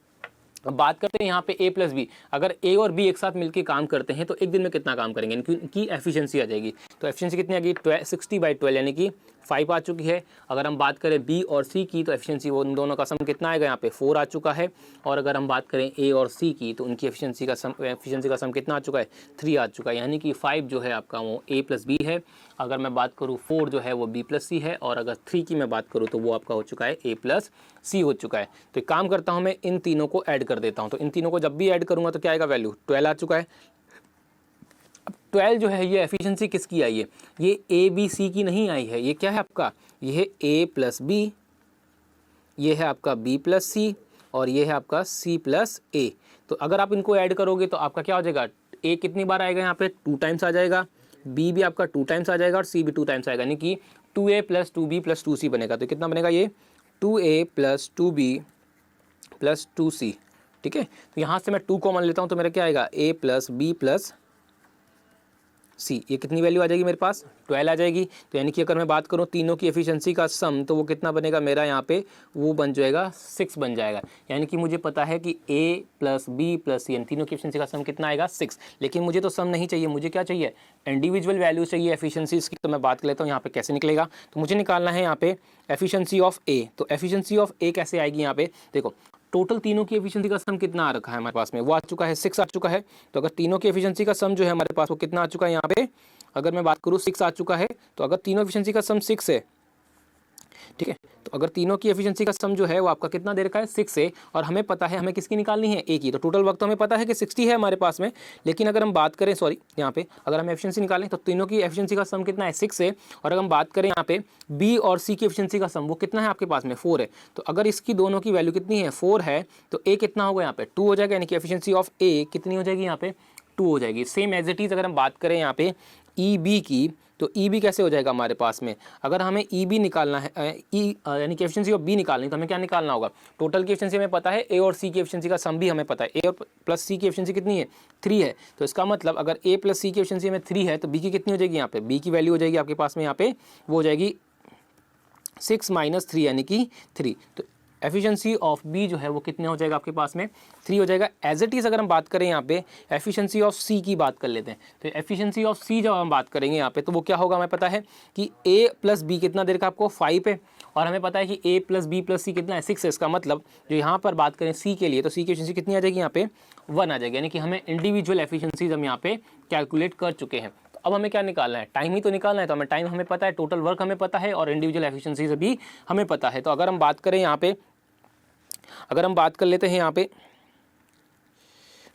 अब बात करते हैं यहाँ पे A प्लस बी, अगर A और B एक साथ मिलकर काम करते हैं तो एक दिन में कितना काम करेंगे, इनकी एफिशिएंसी आ जाएगी। तो एफिशिएंसी कितनी आ गई, 60/12 यानी कि 5 आ चुकी है। अगर हम बात करें B और C की तो एफिशिएंसी वो उन दोनों का सम कितना आएगा यहाँ पे, 4 आ चुका है। और अगर हम बात करें A और C की तो उनकी एफिशिएंसी का सम कितना आ चुका है, 3 आ चुका है। यानी कि 5 जो है आपका वो A प्लस बी है, अगर मैं बात करूँ 4 जो है वो B प्लस सी है, और अगर 3 की मैं बात करूँ तो वो आपका हो चुका है A प्लस सी हो चुका है। तो एक काम करता हूँ मैं इन तीनों को ऐड कर देता हूँ, तो इन तीनों को जब भी ऐड करूँगा तो क्या आएगा, वैल्यू 12 आ चुका है। अब 12 जो है ये एफिशिएंसी किसकी आई है, ये ए बी सी की नहीं आई है, ये क्या है आपका, ये है ए प्लस बी, ये है आपका बी प्लस सी, और ये है आपका सी प्लस ए। तो अगर आप इनको ऐड करोगे तो आपका क्या हो जाएगा, ए कितनी बार आएगा यहाँ पे, 2 टाइम्स आ जाएगा, बी भी आपका 2 टाइम्स आ जाएगा, और सी भी 2 टाइम्स आएगा, यानी कि 2a plus 2b plus 2c बनेगा। तो कितना बनेगा ये, 2a plus 2b plus 2c। ठीक है, तो यहाँ से मैं 2 कॉमन लेता हूँ तो मेरा क्या आएगा, a प्लस बी प्लस सी। ये कितनी वैल्यू आ जाएगी मेरे पास, 12 आ जाएगी। तो यानी कि अगर मैं बात करूँ तीनों की एफिशिएंसी का सम तो वो कितना बनेगा मेरा यहाँ पे, वो बन जाएगा 6 बन जाएगा। यानी कि मुझे पता है कि A प्लस बी प्लस सी, तीनों की एफिशिएंसी का सम कितना आएगा, 6। लेकिन मुझे तो सम नहीं चाहिए, मुझे क्या चाहिए, इंडिविजुअल वैल्यू चाहिए एफिशिएंसीज की। तो मैं बात कर लेता हूँ यहाँ पे कैसे निकलेगा, तो मुझे निकालना है यहाँ पे एफिशिएंसी ऑफ A। तो एफिशिएंसी ऑफ A कैसे आएगी, यहाँ पे देखो टोटल तीनों की एफिशिएंसी का सम कितना आ रखा है हमारे पास में, वो आ चुका है 6 आ चुका है। तो अगर तीनों की एफिशिएंसी का सम जो है हमारे पास वो कितना आ चुका है यहाँ पे, अगर मैं बात करूँ 6 आ चुका है। तो अगर तीनों एफिशिएंसी का सम 6 है, ठीक है, तो अगर तीनों की एफिशिएंसी का सम जो है वो आपका कितना दे रखा है, 6 है, और हमें पता है हमें किसकी निकालनी है, ए की। तो टोटल वक्त तो हमें पता है कि 60 है हमारे पास में, लेकिन अगर हम बात करें यहाँ पे अगर हम एफिशिएंसी निकालें तो तीनों की एफिशिएंसी का सम कितना है, 6 है। और अगर हम बात करें यहाँ पे बी और सी की एफिशिएंसी का सम वो कितना है आपके पास में, 4 है। तो अगर इसकी दोनों की वैल्यू कितनी है, 4 है, तो ए कितना होगा यहाँ पे, 2 हो जाएगा। यानी कि एफिशिएंसी ऑफ ए कितनी हो जाएगी यहाँ पे, 2 हो जाएगी। सेम एज इट इज अगर हम बात करें यहाँ पे ई बी की, तो ई बी कैसे हो जाएगा हमारे पास में, अगर हमें ई बी निकालना है, यानी कि एफिशिएंसी ऑफ बी निकालनी है, तो हमें क्या निकालना होगा, टोटल की एफिशिएंसी हमें पता है, ए और सी की एफिशिएंसी का सम भी हमें पता है, ए और प्लस सी की एफिशिएंसी कितनी है, 3 है। तो इसका मतलब अगर ए प्लस सी की एफिशिएंसी में 3 है तो बी की कितनी हो जाएगी यहाँ पे, बी की वैल्यू हो जाएगी आपके पास में यहाँ पे, वो हो जाएगी 6 - 3 यानी कि 3। तो एफिशिएंसी ऑफ बी जो है वो कितने हो जाएगा आपके पास में, 3 हो जाएगा। एज इट इज़ अगर हम बात करें यहाँ पे एफिशिएंसी ऑफ सी की बात कर लेते हैं, तो एफिशिएंसी ऑफ सी जब हम बात करेंगे यहाँ पे तो वो क्या होगा, हमें पता है कि a प्लस बी कितना देर का आपको 5 है, और हमें पता है कि a प्लस बी प्लस सी कितना है, 6 है। इसका मतलब जो यहाँ पर बात करें सी के लिए तो सी की एफिशिएंसी कितनी आ जाएगी यहाँ पे, 1 आ जाएगी। यानी कि हमें इंडिविजुअल एफिशिएंसीज हम यहाँ पे कैलकुलेट कर चुके हैं। तो अब हमें क्या निकालना है, टाइम ही तो निकालना है। तो हमें टाइम हमें पता है, टोटल वर्क हमें पता है, और इंडिविजुअल एफिशिएंसीज भी हमें पता है। तो अगर हम बात करें यहाँ पे, अगर हम बात कर लेते हैं यहाँ पे,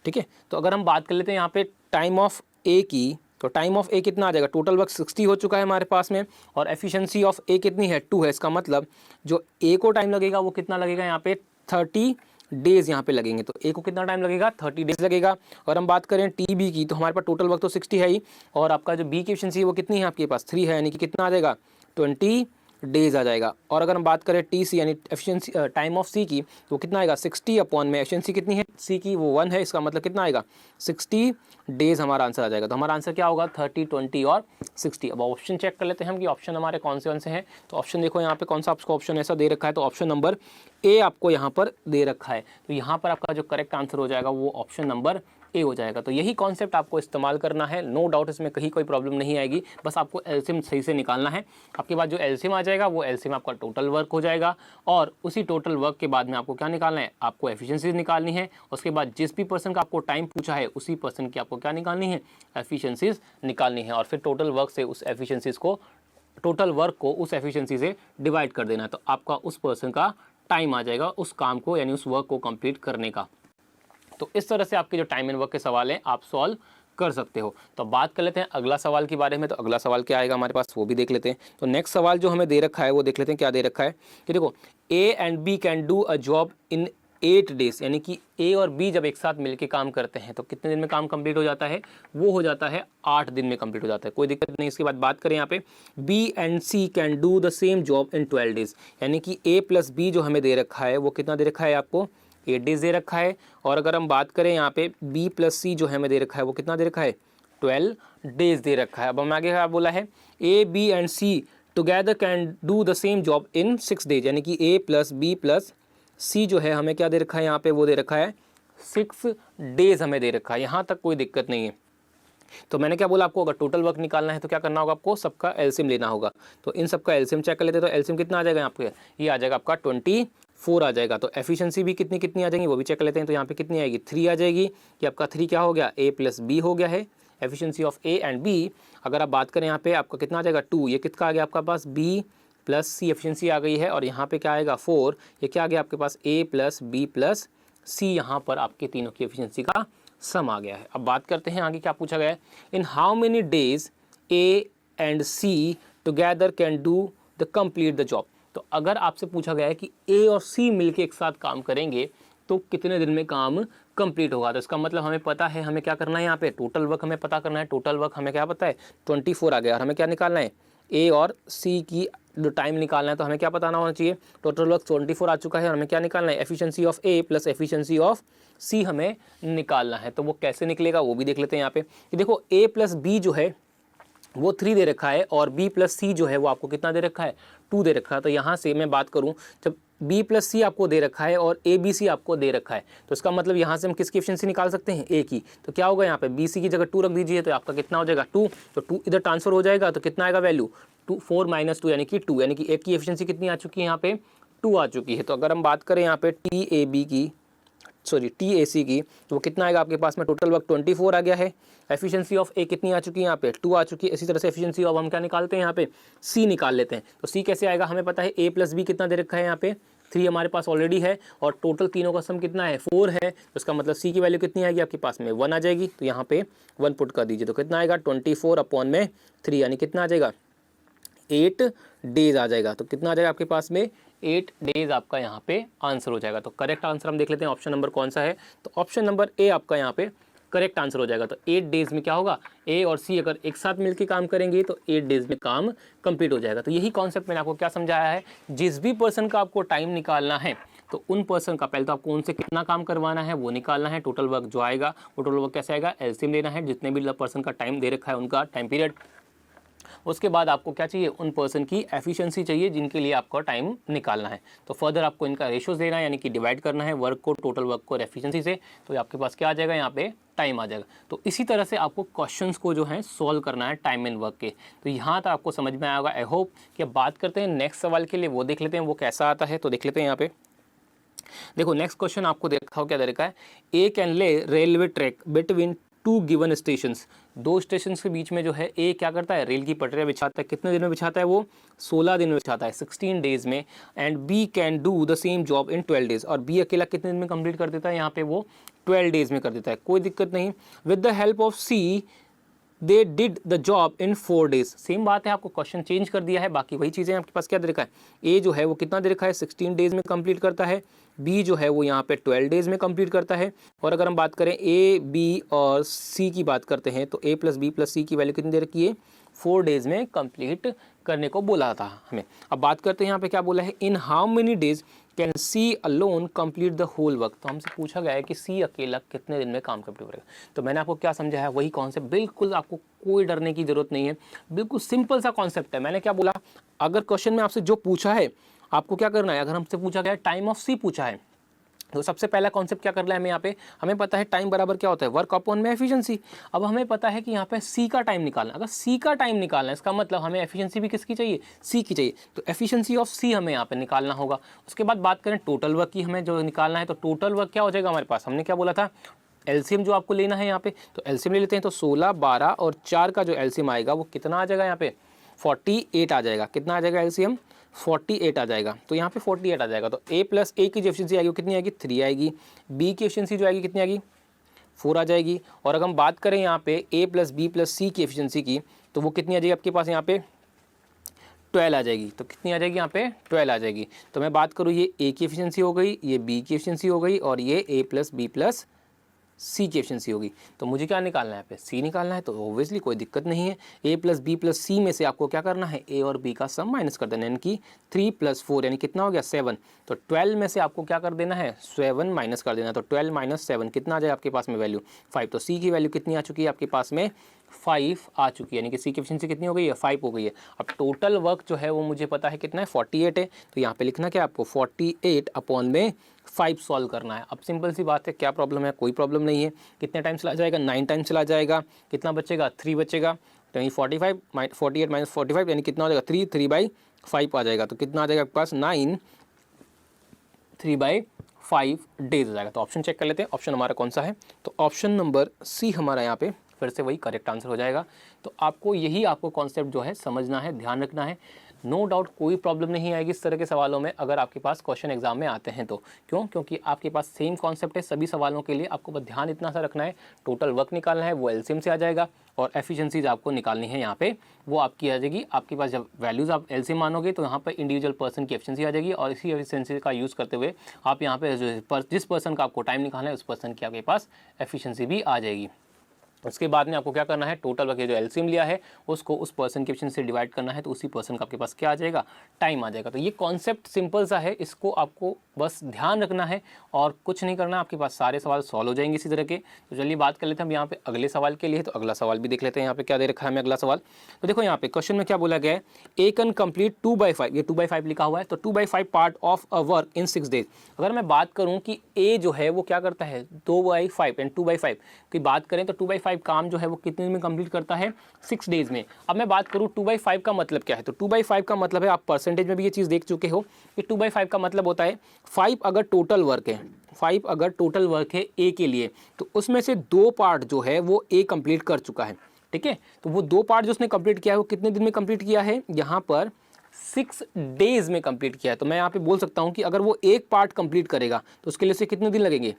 ठीक है, तो अगर हम बात कर लेते हैं यहाँ पे टाइम ऑफ ए की, तो टाइम ऑफ ए कितना आ जाएगा, टोटल वर्क 60 हो चुका है हमारे पास में, और एफिशिएंसी ऑफ ए कितनी है, 2 है। इसका मतलब जो ए को टाइम लगेगा वो कितना लगेगा यहाँ पे, 30 डेज यहाँ पे लगेंगे। तो ए को कितना टाइम लगेगा, 30 डेज लगेगा। और हम बात करें टी बी की, तो हमारे पास टोटल वर्क तो 60 है ही, और आपका जो बी की एफिशिएंसी है वो कितनी है आपके पास, 3 है। यानी कि कितना आ जाएगा, 20 डेज आ जाएगा। और अगर हम बात करें टी सी यानी एफिशिएंसी टाइम ऑफ सी की, तो कितना आएगा, 60 अपॉन में एफिशिएंसी कितनी है सी की, वो 1 है। इसका मतलब कितना आएगा, 60 डेज हमारा आंसर आ जाएगा। तो हमारा आंसर क्या होगा, 30, 20 और 60। अब ऑप्शन चेक कर लेते हैं हम कि ऑप्शन हमारे कौन से हैं। तो ऑप्शन देखो यहाँ पे कौन सा आपको ऑप्शन ऐसा दे रखा है, तो ऑप्शन नंबर ए आपको यहाँ पर दे रखा है। तो यहाँ पर आपका जो करेक्ट आंसर हो जाएगा वो ऑप्शन नंबर ए हो जाएगा। तो यही कॉन्सेप्ट आपको इस्तेमाल करना है, नो डाउट इसमें कहीं कोई प्रॉब्लम नहीं आएगी। बस आपको एलसीएम सही से निकालना है। आपके बाद जो एलसीएम आ जाएगा वो एलसीएम आपका टोटल वर्क हो जाएगा, और उसी टोटल वर्क के बाद में आपको क्या निकालना है, आपको एफिशिएंसीज निकालनी है। उसके बाद जिस भी पर्सन का आपको टाइम पूछा है उसी पर्सन की आपको क्या निकालनी है, एफिशिएंसीज निकालनी है, और फिर टोटल वर्क से उस एफिशिएंसीज को टोटल वर्क को उस एफिशिएंसी से डिवाइड कर देना है, तो आपका उस पर्सन का टाइम आ जाएगा उस काम को यानी उस वर्क को कंप्लीट करने का। तो इस तरह से आपके जो टाइम एंड वर्क के सवाल हैं आप सॉल्व कर सकते हो। तो बात कर लेते हैं अगला सवाल के बारे में। तो अगला सवाल क्या आएगा हमारे पास वो भी देख लेते हैं। तो नेक्स्ट सवाल जो हमें दे रखा है वो देख लेते हैं क्या दे रखा है कि देखो A and B can do a job in 8 days, यानी कि ए और बी जब एक साथ मिलकर काम करते हैं तो कितने दिन में काम कंप्लीट हो जाता है, वो हो जाता है 8 दिन में कंप्लीट हो जाता है, कोई दिक्कत नहीं। इसके बाद बात करें यहाँ पे B and C can do the same job in 12 days, यानी कि ए प्लस बी जो हमें दे रखा है वो कितना दे रखा है आपको 8 डेज दे रखा है। और अगर हम बात करें यहाँ पे बी प्लस सी जो हमें दे रखा है वो कितना दे रखा है 12 डेज दे रखा है। अब हम आगे क्या बोला है A B and C together can do the same job in 6 days, यानी कि A plus B plus C जो है हमें क्या दे रखा है यहाँ पे वो दे रखा है 6 डेज हमें दे रखा है। यहाँ तक कोई दिक्कत नहीं है। तो मैंने क्या बोला आपको अगर टोटल वर्क निकालना है तो क्या करना होगा आपको सबका एलसीएम लेना होगा। तो इन सबका एलसीएम चेक कर लेते हैं। तो एलसीएम कितना आ जाएगा यहाँ पे, ये आ जाएगा आपका 24 आ जाएगा। तो एफिशिएंसी भी कितनी कितनी आ जाएगी वो भी चेक कर लेते हैं। तो यहाँ पे कितनी आएगी 3 आ जाएगी कि आपका 3 क्या हो गया ए प्लस बी हो गया है efficiency of A and B. अगर आप बात करें यहाँ पे आपका कितना आ जाएगा 2, ये कितना आ गया आपका पास बी प्लस सी एफिशिएंसी आ गई है। और यहाँ पे क्या आएगा 4, ये क्या आ गया आपके पास ए प्लस बी प्लस सी, यहाँ पर आपके तीनों की एफिशिएंसी का सम आ गया है। अब बात करते हैं आगे क्या पूछा गया है in how many days A and C together can do the complete the job. तो अगर आपसे पूछा गया है कि ए और सी मिलके एक साथ काम करेंगे तो कितने दिन में काम कंप्लीट होगा, तो इसका मतलब हमें पता है हमें क्या करना है यहाँ पे टोटल वर्क हमें पता करना है। टोटल वर्क हमें क्या पता है 24 आ गया और हमें क्या निकालना है ए और सी की जो टाइम निकालना है। तो हमें क्या पता होना चाहिए टोटल वर्क 24 आ चुका है और हमें क्या निकालना है efficiency of A plus efficiency of C हमें निकालना है। तो वो कैसे निकलेगा वो भी देख लेते हैं यहाँ पे कि देखो ए प्लस बी जो है वो 3 दे रखा है और बी प्लस सी जो है वो आपको कितना दे रखा है 2 दे रखा है। तो यहाँ से मैं बात करूँ जब बी प्लस सी आपको दे रखा है और ए बी सी आपको दे रखा है तो इसका मतलब यहाँ से हम किसकी एफिशिएंसी निकाल सकते हैं ए की। तो क्या होगा यहाँ पे बी सी की जगह 2 रख दीजिए तो आपका कितना हो जाएगा 2, तो 2 इधर ट्रांसफर हो जाएगा तो कितना आएगा वैल्यू 2 4 माइनस 2 यानी कि 2, यानी कि ए की एफिशिएंसी कितनी आ चुकी है यहाँ पे 2 आ चुकी है। तो अगर हम बात करें यहाँ पे टी ए बी की टी ए सी की तो वो कितना आएगा आपके पास में टोटल वर्क 24 आ गया है। एफिशिएंसी ऑफ ए कितनी आ चुकी है यहाँ पे 2 आ चुकी है। इसी तरह से एफिशिएंसी ऑफ हम क्या निकालते हैं यहाँ पे सी निकाल लेते हैं। तो सी कैसे आएगा हमें पता है ए प्लस बी कितना दे रखा है यहाँ पे 3 हमारे पास ऑलरेडी है और टोटल तीनों का सम कितना है 4 है। तो इसका मतलब सी की वैल्यू कितनी आएगी आपके पास में 1 आ जाएगी। तो यहाँ पे 1 पुट कर दीजिए तो कितना आएगा 24/3 यानी कितना आ जाएगा 8 डेज आ जाएगा। तो कितना आ जाएगा आपके पास में 8 डेज आपका यहाँ पे आंसर हो जाएगा। तो करेक्ट आंसर हम देख लेते हैं ऑप्शन नंबर कौन सा है। तो ऑप्शन नंबर ए आपका यहाँ पे करेक्ट आंसर हो जाएगा। तो 8 डेज में क्या होगा ए और सी अगर एक साथ मिलकर काम करेंगे तो 8 डेज में काम कंप्लीट हो जाएगा। तो यही कॉन्सेप्ट मैंने आपको क्या समझाया है, जिस भी पर्सन का आपको टाइम निकालना है तो उन पर्सन का पहले तो आपको उनसे कितना काम करवाना है वो निकालना है। टोटल वर्क जो आएगा वो टोटल वर्क कैसे आएगा एलसीएम लेना है जितने भी पर्सन का टाइम दे रखा है उनका टाइम पीरियड। उसके बाद आपको क्या चाहिए उन पर्सन की एफिशिएंसी चाहिए जिनके लिए आपको टाइम निकालना है। तो फर्दर आपको इनका रेशियोज देना है यानी कि डिवाइड करना है वर्क को टोटल वर्क को एफिशिएंसी से। तो आपके पास क्या आ जाएगा यहाँ पे टाइम आ जाएगा। तो इसी तरह से आपको क्वेश्चंस को जो है सॉल्व करना है टाइम एंड वर्क के। तो यहाँ तक आपको समझ में आया होगा आई होप। कि अब बात करते हैं नेक्स्ट सवाल के लिए, वो देख लेते हैं वो कैसा आता है। तो देख लेते हैं यहाँ पे देखो नेक्स्ट क्वेश्चन आपको देखा हो क्या दे रखा है ए कैन ले railway track between 2 given stations. 2 station के बीच में जो है ए क्या करता है रेल की पटरियाँ बिछाता है। कितने दिन में बिछाता है वो 16 दिन में बिछाता है 16 डेज में। And B can do the same job in 12 days और बी अकेला कितने दिन में कंप्लीट कर देता है यहाँ पे वो 12 डेज में कर देता है। कोई दिक्कत नहीं। With the help of C they did the job in 4 days. सेम बात है आपको क्वेश्चन चेंज कर दिया है बाकी वही चीज़ें आपके पास क्या दे रखा है ए जो है वो कितना दे रखा है 16 डेज में कंप्लीट करता है, बी जो है वो यहाँ पे 12 डेज में कंप्लीट करता है। और अगर हम बात करें ए बी और सी की बात करते हैं तो ए प्लस बी प्लस सी की वैल्यू कितनी दे रखी है 4 डेज में कंप्लीट करने को बोला था हमें। अब बात करते हैं यहाँ पे क्या बोला है in how many days can C alone complete the whole work. तो हमसे पूछा गया है कि सी अकेला कितने दिन में काम कंप्लीट करेगा। तो मैंने आपको क्या समझाया वही कॉन्सेप्ट, बिल्कुल आपको कोई डरने की जरूरत नहीं है, बिल्कुल सिंपल सा कॉन्सेप्ट है। मैंने क्या बोला अगर क्वेश्चन में आपसे जो पूछा है आपको क्या करना है, अगर हमसे पूछा गया टाइम ऑफ सी पूछा है तो सबसे पहला कॉन्सेप्ट क्या करना है हमें यहाँ पे, हमें पता है टाइम बराबर क्या होता है वर्क अपॉन में एफिशिएंसी। अब हमें पता है कि यहाँ पे सी का टाइम निकालना, अगर सी का टाइम निकालना है इसका मतलब हमें एफिशिएंसी भी किसकी चाहिए सी की चाहिए। तो एफिशिएंसी ऑफ सी हमें यहाँ पे निकालना होगा। उसके बाद बात करें टोटल वर्क की हमें जो निकालना है तो टोटल वर्क क्या हो जाएगा हमारे पास, हमने क्या बोला था एलसीएम जो आपको लेना है यहाँ पे। तो एलसीएम ले लेते हैं तो 16 12 और 4 का जो एलसीएम आएगा वो कितना आ जाएगा यहाँ पे 48 आ जाएगा। कितना आ जाएगा एलसीएम? 48 आ जाएगा। तो यहाँ पे 48 आ जाएगा। तो a प्लस ए की जो एफिशिएंसी आएगी वो कितनी आएगी? 3 आएगी। b की एफिशिएंसी जो आएगी कितनी आएगी? 4 आ जाएगी। और अगर हम बात करें यहाँ पे a प्लस बी प्लस सी की एफिशिएंसी की, तो वो कितनी आ जाएगी आपके पास? यहाँ पे 12 आ जाएगी। तो कितनी आ जाएगी? यहाँ पे 12 आ जाएगी। तो मैं बात करूँ, ये a की एफिशिएंसी हो गई, ये b की एफिशिएंसी हो गई, और ये a प्लस बी प्लस सी की एफिशिएंसी होगी। तो मुझे क्या निकालना है? यहाँ पे सी निकालना है। तो ऑब्वियसली कोई दिक्कत नहीं है। a प्लस बी प्लस सी में से आपको क्या करना है? a और b का सम माइनस कर देना, यानी कि 3 प्लस 4 यानी कितना हो गया? 7। तो 12 में से आपको क्या कर देना है? 7 माइनस कर देना। तो 12 माइनस 7 कितना आ जाएगा आपके पास में वैल्यू? 5। तो सी की वैल्यू कितनी आ चुकी है आपके पास में? 5 आ चुकी है, यानी कि सी की एफिशिएंसी कितनी हो गई है? 5 हो गई है। अब टोटल वर्क जो है वो मुझे पता है कितना है? 48 है। तो यहाँ पे लिखना क्या आपको? 48 अपॉन में 5 सॉल्व करना है। अब सिंपल सी बात है, क्या प्रॉब्लम है? कोई प्रॉब्लम नहीं है। कितने टाइम चला जाएगा? 9 टाइम चला जाएगा। कितना बचेगा? 3 बचेगा। तो यानी 48 माइनस 45 यानी कितना हो जाएगा? 3/5 आ जाएगा। तो कितना आ जाएगा आपके पास? 9 3/5 डेज हो जाएगा। तो ऑप्शन चेक कर लेते हैं, ऑप्शन हमारा कौन सा है? तो ऑप्शन नंबर सी हमारा यहाँ पे फिर से वही करेक्ट आंसर हो जाएगा। तो आपको यही आपको कॉन्सेप्ट जो है समझना है, ध्यान रखना है। नो डाउट कोई प्रॉब्लम नहीं आएगी इस तरह के सवालों में, अगर आपके पास क्वेश्चन एग्जाम में आते हैं तो। क्यों? क्योंकि आपके पास सेम कॉन्सेप्ट है सभी सवालों के लिए। आपको बस ध्यान इतना सा रखना है, टोटल वर्क निकालना है, वो एलसीएम से आ जाएगा, और एफिशिएंसीज आपको निकालनी है यहाँ पे, वो आपकी आ जाएगी। आपके पास जब वैल्यूज़ आप एलसीएम मानोगे तो यहाँ पर इंडिविजुअल पर्सन की एफिशिएंसी आ जाएगी, और इसी एफिशिएंसी का यूज़ करते हुए आप यहाँ पे जिस पर्सन का आपको टाइम निकालना है उस पर्सन की आपके पास एफिशिएंसी भी आ जाएगी। उसके बाद में आपको क्या करना है? टोटल वर्क जो एलसीएम लिया है उसको उस पर्सन की एफिशिएंसी से डिवाइड करना है, तो उसी पर्सन का आपके पास क्या आ जाएगा? टाइम आ जाएगा। तो ये कॉन्सेप्ट सिंपल सा है, इसको आपको बस ध्यान रखना है और कुछ नहीं करना, आपके पास सारे सवाल सॉल्व हो जाएंगे इसी तरह के। तो चलिए बात कर लेते हैं हम यहाँ पे अगले सवाल के लिए। तो अगला सवाल भी देख लेते हैं यहाँ पे क्या दे रखा है हमें अगला सवाल। तो देखो यहाँ पे क्वेश्चन में क्या बोला गया है? ए कैन कंप्लीट 2/5, ये 2/5 लिखा हुआ है, तो 2/5 part of a work in 6 days. अगर मैं बात करूँ कि ए जो है वो क्या करता है? 2/5 एंड 2/5 की बात करें तो 2/5 काम जो है वो कितने दिन में कंप्लीट करता है? 6 डेज में। अब मैं बात करूँ 2/5 का मतलब क्या है? तो 2/5 का मतलब है, आप परसेंटेज में भी ये चीज़ देख चुके हो कि 2/5 का मतलब होता है 5 अगर टोटल वर्क है, 5 अगर टोटल वर्क है ए के लिए, तो उसमें से 2 पार्ट जो है वो ए कंप्लीट कर चुका है। ठीक है, तो वो 2 पार्ट जो उसने कंप्लीट किया है वो कितने दिन में कंप्लीट किया है? यहाँ पर 6 डेज में कंप्लीट किया है। तो मैं यहाँ पे बोल सकता हूँ कि अगर वो एक पार्ट कंप्लीट करेगा तो उसके लिए से कितने दिन लगेंगे?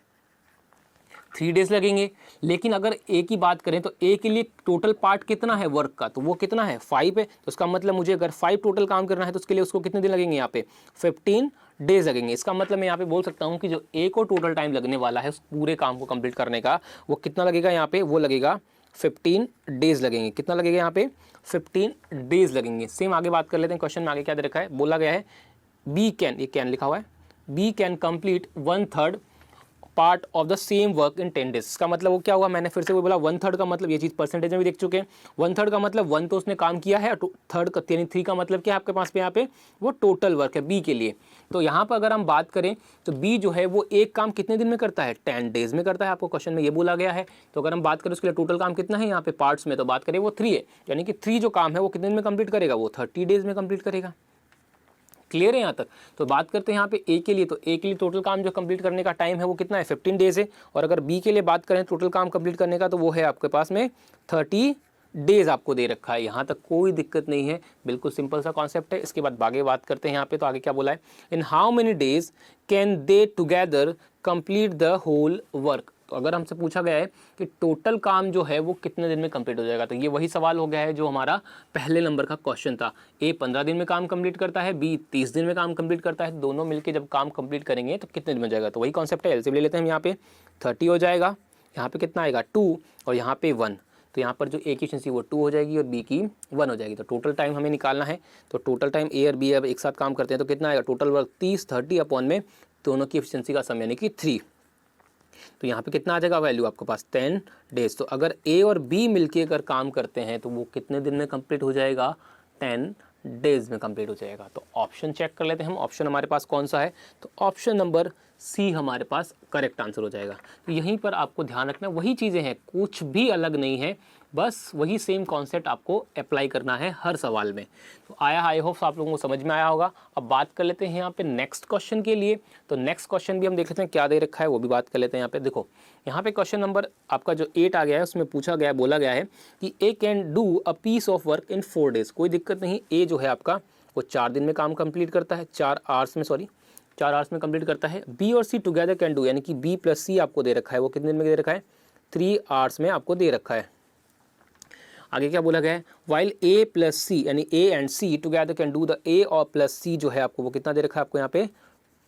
3 डेज लगेंगे। लेकिन अगर ए की बात करें तो ए के लिए टोटल पार्ट कितना है वर्क का? तो वो कितना है? 5 है। तो इसका मतलब मुझे अगर 5 टोटल काम करना है तो उसके लिए उसको कितने दिन लगेंगे? यहाँ पे 15 डेज लगेंगे। इसका मतलब मैं यहाँ पे बोल सकता हूँ कि जो ए को टोटल टाइम लगने वाला है उस पूरे काम को कंप्लीट करने का, वो कितना लगेगा? यहाँ पे वो लगेगा 15 डेज लगेंगे। कितना लगेगा? यहाँ पे 15 डेज लगेंगे। सेम आगे बात कर लेते हैं। क्वेश्चन में आगे क्या दे रखा है? बोला गया है बी कैन, ये कैन लिखा हुआ है, B can complete 1/3 part of the same work in 10 days. इसका मतलब वो क्या हुआ? मैंने फिर से वो बोला 1/3 का मतलब, ये चीज़ परसेंटेज में भी देख चुके हैं। 1/3 का मतलब 1 तो उसने काम किया है, और थर्ड का यानी 3 का मतलब क्या है आपके पास पे? यहाँ पे वो टोटल वर्क है बी के लिए। तो यहाँ पर अगर हम बात करें तो बी जो है वो एक काम कितने दिन में करता है? 10 डेज में करता है। आपको क्वेश्चन में ये बोला गया है। तो अगर हम बात करें उसके लिए टोटल काम कितना है यहाँ पे पार्ट्स में, तो बात करें वो 3 है, यानी कि 3 जो काम है वो कितने दिन में कंप्लीट करेगा? वो 30 डेज में कंप्लीट करेगा। क्लियर है यहाँ तक? तो बात करते हैं यहाँ पे ए के लिए। तो ए के लिए टोटल काम जो कंप्लीट करने का टाइम है वो कितना है? 15 डेज है। और अगर बी के लिए बात करें टोटल काम कंप्लीट करने का, तो वो है आपके पास में 30 डेज आपको दे रखा है। यहाँ तक कोई दिक्कत नहीं है, बिल्कुल सिंपल सा कॉन्सेप्ट है। इसके बाद आगे बात करते हैं यहाँ पे। तो आगे क्या बोला है? In how many days can they together complete the whole work. तो अगर हमसे पूछा गया है कि टोटल काम जो है वो कितने दिन में कंप्लीट हो जाएगा, तो ये वही सवाल हो गया है जो हमारा पहले नंबर का क्वेश्चन था। ए 15 दिन में काम कंप्लीट करता है, बी 30 दिन में काम कंप्लीट करता है। दोनों मिलके जब काम कंप्लीट करेंगे तो कितने दिन में जाएगा? तो वही कॉन्सेप्ट है। एलसीएम ले लेते हैं हम। यहाँ पे 30 हो जाएगा, यहाँ पे कितना आएगा? 2, और यहाँ पे 1। तो यहाँ पर जो ए की एफिशिएंसी वो 2 हो जाएगी और बी की 1 हो जाएगी। तो टोटल टाइम हमें निकालना है। तो टोटल टाइम ए और बी अब एक साथ काम करते हैं तो कितना आएगा? टोटल वर्क 30 अपॉन में दोनों की एफिशिएंसी का सम यानी कि 3। तो यहाँ पे कितना आ जाएगा वैल्यू आपके पास? 10 डेज। तो अगर ए और बी मिलके अगर काम करते हैं तो वो कितने दिन में कंप्लीट हो जाएगा? 10 डेज में कंप्लीट हो जाएगा। तो ऑप्शन चेक कर लेते हैं हम। ऑप्शन हमारे पास कौन सा है? तो ऑप्शन नंबर सी हमारे पास करेक्ट आंसर हो जाएगा। तो यहीं पर आपको ध्यान रखना, वही चीज़ें हैं, कुछ भी अलग नहीं है, बस वही सेम कॉन्सेप्ट आपको अप्लाई करना है हर सवाल में। तो आई होप आप लोगों को समझ में आया होगा। अब बात कर लेते हैं यहाँ पे नेक्स्ट क्वेश्चन के लिए। तो नेक्स्ट क्वेश्चन भी हम देख लेते हैं क्या दे रखा है, वो भी बात कर लेते हैं। यहाँ पे देखो, यहाँ पे क्वेश्चन नंबर आपका जो 8 आ गया है, उसमें पूछा गया, बोला गया है कि A can do a piece of work in 4 days। कोई दिक्कत नहीं, ए जो है आपका वो 4 दिन में काम कंप्लीट करता है, 4 आवर्स में कंप्लीट करता है। बी और सी टुगेदर कैन डू, यानी कि बी प्लस सी आपको दे रखा है, वो कितने दिन में दे रखा है, 3 आवर्स में आपको दे रखा है। आगे क्या बोला गया है, वाइल ए प्लस सी, यानी A and C together can do the A और प्लस सी जो है आपको वो कितना दे रखा है, आपको यहाँ पे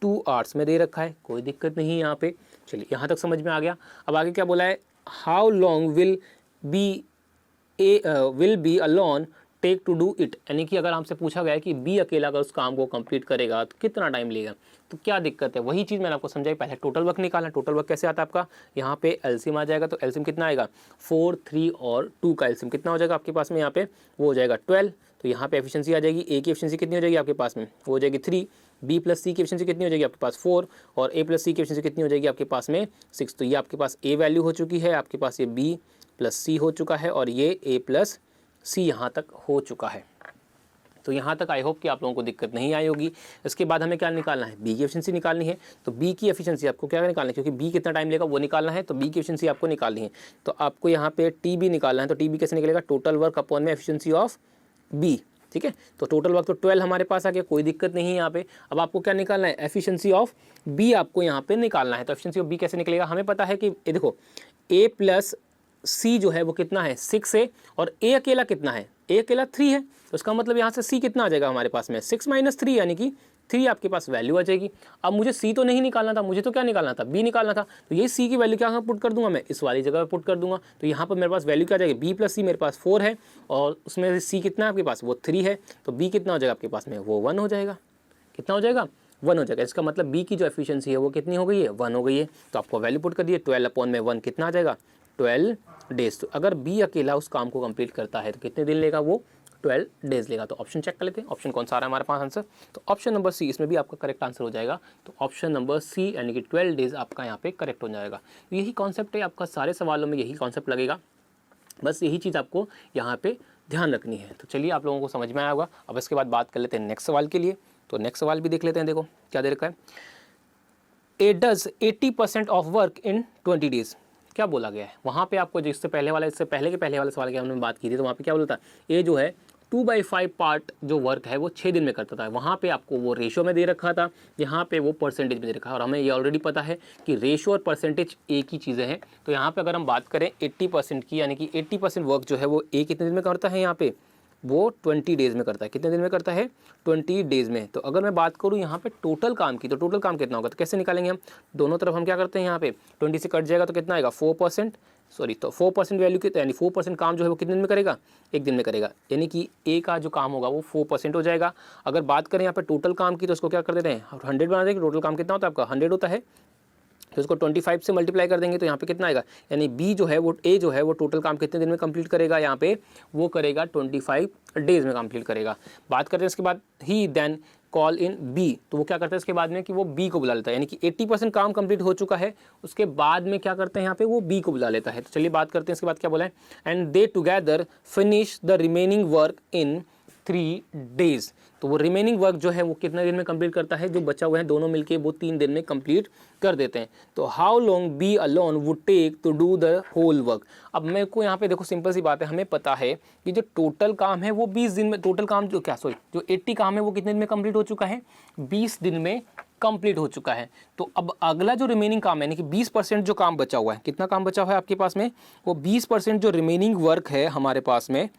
2 आवर्स में दे रखा है। कोई दिक्कत नहीं है यहाँ पे। चलिए यहाँ तक समझ में आ गया। अब आगे क्या बोला है, how long will B alone take to do it, यानी कि अगर हमसे पूछा गया है कि बी अकेला अगर उस काम को कंप्लीट करेगा तो कितना टाइम लेगा, तो क्या दिक्कत है, वही चीज़ मैंने आपको समझाई। पहले टोटल वर्क निकालना, टोटल वर्क कैसे आता है आपका, यहाँ पे एलसीएम आ जाएगा, तो एलसीएम कितना आएगा, 4, 3 और 2 का एलसीएम कितना हो जाएगा आपके पास में, यहाँ पे वो हो जाएगा 12। तो यहाँ पे एफिशिएंसी आ जाएगी, ए की एफिशिएंसी कितनी हो जाएगी आपके पास में, वो हो जाएगी 3, बी प्लस सी की एफिशिएंसी कितनी हो जाएगी आपके पास 4, और ए प्लस सी की एफिशिएंसी कितनी हो जाएगी आपके पास में 6। तो ये आपके पास ए वैल्यू हो चुकी है, आपके पास ये बी प्लस सी हो चुका है, और ये ए प्लस सी यहाँ तक हो चुका है। तो यहाँ तक आई होप कि आप लोगों को दिक्कत नहीं आई होगी। इसके बाद हमें क्या निकालना है, बी की एफिशिएंसी निकालनी है। तो बी की एफिशिएंसी आपको क्या निकालना है, क्योंकि बी कितना टाइम लेगा वो निकालना है, तो बी की एफिशिएंसी आपको निकालनी है। तो आपको यहाँ पे टी बी निकालना है। तो टी बी कैसे निकलेगा, टोटल वर्क अपॉन में एफिशिएंसी ऑफ बी, ठीक है। तो टोटल वर्क तो 12 हमारे पास आ गया, कोई दिक्कत नहीं है यहाँ पे। अब आपको क्या निकालना है, एफिशिएंसी ऑफ बी आपको यहाँ पे निकालना है। तो एफिशिएंसी ऑफ बी कैसे निकलेगा, हमें पता है कि ये देखो ए प्लस सी जो है वो कितना है 6 है, और ए अकेला कितना है, ए अकेला 3 है। तो उसका मतलब यहाँ से सी कितना आ जाएगा हमारे पास में 6 - 3, यानी कि 3 आपके पास वैल्यू आ जाएगी। अब मुझे सी तो नहीं निकालना था, मुझे तो क्या निकालना था, बी निकालना था। तो ये सी की वैल्यू क्या पुट कर दूंगा मैं, इस वाली जगह पर पुट कर दूंगा। तो यहाँ पर मेरे पास वैल्यू क्या आ जाएगी, बी प्लस सी मेरे पास 4 है, और उसमें सी कितना है आपके पास, वो 3 है। तो बी कितना हो जाएगा आपके पास में, वो 1 हो जाएगा। कितना हो जाएगा, 1 हो जाएगा। इसका मतलब बी की जो एफिशिएंसी है वो कितनी हो गई है, 1 हो गई है। तो आपको वैल्यू पुट कर दिए, 12/1 कितना आ जाएगा, 12 डेज। तो अगर बी अकेला उस काम को कंप्लीट करता है तो कितने दिन लेगा, वो 12 डेज लेगा। तो ऑप्शन चेक कर लेते हैं, ऑप्शन कौन सा आ रहा है हमारे पास आंसर। तो ऑप्शन नंबर सी, इसमें भी आपका करेक्ट आंसर हो जाएगा। तो ऑप्शन नंबर सी यानी कि 12 डेज आपका यहाँ पे करेक्ट हो जाएगा। तो यही कॉन्सेप्ट है आपका, सारे सवालों में यही कॉन्सेप्ट लगेगा, बस यही चीज़ आपको यहाँ पे ध्यान रखनी है। तो चलिए आप लोगों को समझ में आया होगा। अब इसके बाद बात कर लेते हैं नेक्स्ट सवाल के लिए। तो नेक्स्ट सवाल भी देख लेते हैं। देखो क्या दे रखा है, A does 80% of work in 20 days. क्या बोला गया है वहाँ पे आपको, जिससे पहले वाले, इससे पहले के पहले वाले सवाल की हमने बात की थी, तो वहाँ पे क्या बोलता है, ए जो है 2/5 पार्ट जो वर्क है वो 6 दिन में करता था। वहाँ पे आपको वो रेशो में दे रखा था, यहाँ पे वो परसेंटेज में दे रखा है। और हमें ये ऑलरेडी पता है कि रेशो और परसेंटेज एक ही चीज़ें हैं। तो यहाँ पे अगर हम बात करें 80% की, यानी कि 80% वर्क जो है वो ए कितने दिन में करता है, यहाँ पे वो 20 डेज़ में करता है। कितने दिन में करता है, 20 डेज़ में। तो अगर मैं बात करूँ यहाँ पे टोटल काम की, तो टोटल काम कितना होगा, तो कैसे निकालेंगे हम, दोनों तरफ हम क्या करते हैं, यहाँ पे 20 से कट जाएगा तो कितना आएगा 4%, तो 4% वैल्यू कितना, यानी 4% काम जो है वो कितने दिन में करेगा, एक दिन में करेगा। यानी कि ए का जो काम होगा वो 4% हो जाएगा। अगर बात करें यहाँ पे टोटल काम की, तो उसको क्या कर देते हैं 100 बना देंगे। टोटल काम कितना होता है आपका 100 होता है, तो उसको 25 से मल्टीप्लाई कर देंगे तो यहाँ पे कितना आएगा, यानी बी जो है वो, ए जो है वो टोटल काम कितने दिन में कंप्लीट करेगा, यहाँ पे वो करेगा 25 डेज़ में कंप्लीट करेगा। बात करते हैं इसके बाद, ही देन कॉल इन बी, तो वो क्या करता है इसके बाद में कि वो बी को बुला लेता है। यानी कि 80% काम कंप्लीट हो चुका है, उसके बाद में क्या करते हैं यहाँ पे, वो बी को बुला लेता है। तो चलिए बात करते हैं इसके बाद क्या बोला है, and they together finish the remaining work in 3 days. तो वो रिमेनिंग वर्क जो है वो कितने दिन में कंप्लीट करता है, जो बचा हुआ है दोनों मिलके वो 3 दिन में कंप्लीट कर देते हैं। तो how long B alone would take to do the whole work. अब मेरे को यहाँ पे देखो सिंपल सी बात है, हमें पता है कि जो टोटल काम है वो 20 दिन में, टोटल काम जो जो 80 काम है वो कितने दिन में कंप्लीट हो चुका है, 20 दिन में कंप्लीट हो चुका है। तो अब अगला जो रिमेनिंग काम है, यानी कि 20% जो काम बचा हुआ है, कितना काम बचा हुआ है आपके पास में, वो 20% जो रिमेनिंग वर्क है हमारे पास में,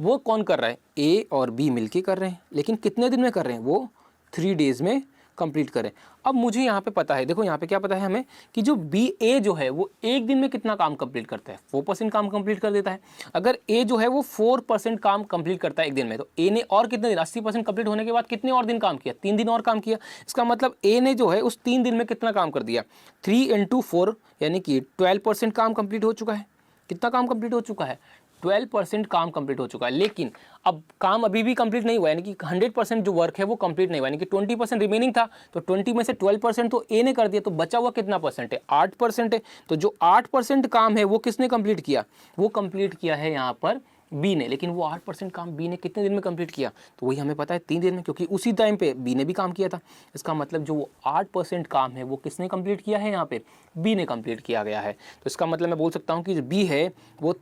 वो कौन कर रहा है, ए और बी मिलके कर रहे हैं। लेकिन कितने दिन में कर रहे हैं, वो 3 डेज़ में कंप्लीट करें। अब मुझे यहाँ पे पता है, देखो यहाँ पे क्या पता है हमें कि जो बी ए जो है वो एक दिन में कितना काम कंप्लीट करता है, 4% काम कंप्लीट कर देता है। अगर ए जो है वो 4% काम कंप्लीट करता है एक दिन में, तो ए ने और कितने दिन, 80% कंप्लीट होने के बाद कितने और दिन काम किया, 3 दिन और काम किया। इसका मतलब ए ने जो है उस 3 दिन में कितना काम कर दिया, 3 × 4 यानी कि 12% काम कंप्लीट हो चुका है। कितना काम कंप्लीट हो चुका है, 12% काम कंप्लीट हो चुका है, लेकिन अब काम अभी भी कंप्लीट नहीं हुआ, यानी कि 100% जो वर्क है वो कंप्लीट नहीं हुआ, यानी कि 20% रिमेनिंग था। तो 20 में से 12% तो ए ने कर दिया, तो बचा हुआ कितना परसेंट है, 8% है। तो जो 8% काम है वो किसने कंप्लीट किया, वो कंप्लीट किया है यहाँ पर बी ने। लेकिन वो 8% काम बी ने कितने दिन में कंप्लीट किया, तो वही हमें पता है 3 दिन में, क्योंकि उसी टाइम पे बी ने भी काम किया था। इसका मतलब जो वो 8% काम है वो किसने कंप्लीट किया है, यहाँ पे बी ने कंप्लीट किया गया है। तो इसका मतलब मैं बोल सकता हूँ कि जो बी है वो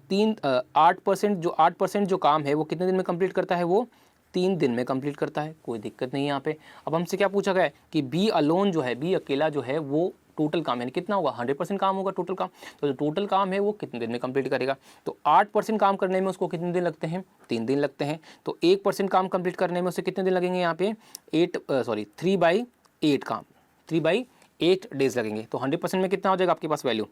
8% जो काम है वो कितने दिन में कंप्लीट करता है, वो 3 दिन में कंप्लीट करता है, कोई दिक्कत नहीं यहाँ पे। अब हमसे क्या पूछा गया है कि बी अलोन जो है, बी अकेला जो है वो टोटल काम यानी कितना होगा, 100% काम होगा टोटल काम। तो जो टोटल काम है वो कितने दिन में कंप्लीट करेगा, तो 8% काम करने में उसको कितने दिन लगते हैं, 3 दिन लगते हैं। तो 1% काम कंप्लीट करने में उसे कितने दिन लगेंगे, यहाँ पे 3/8 काम, 3/8 डेज लगेंगे। तो 100% में कितना हो जाएगा आपके पास वैल्यू,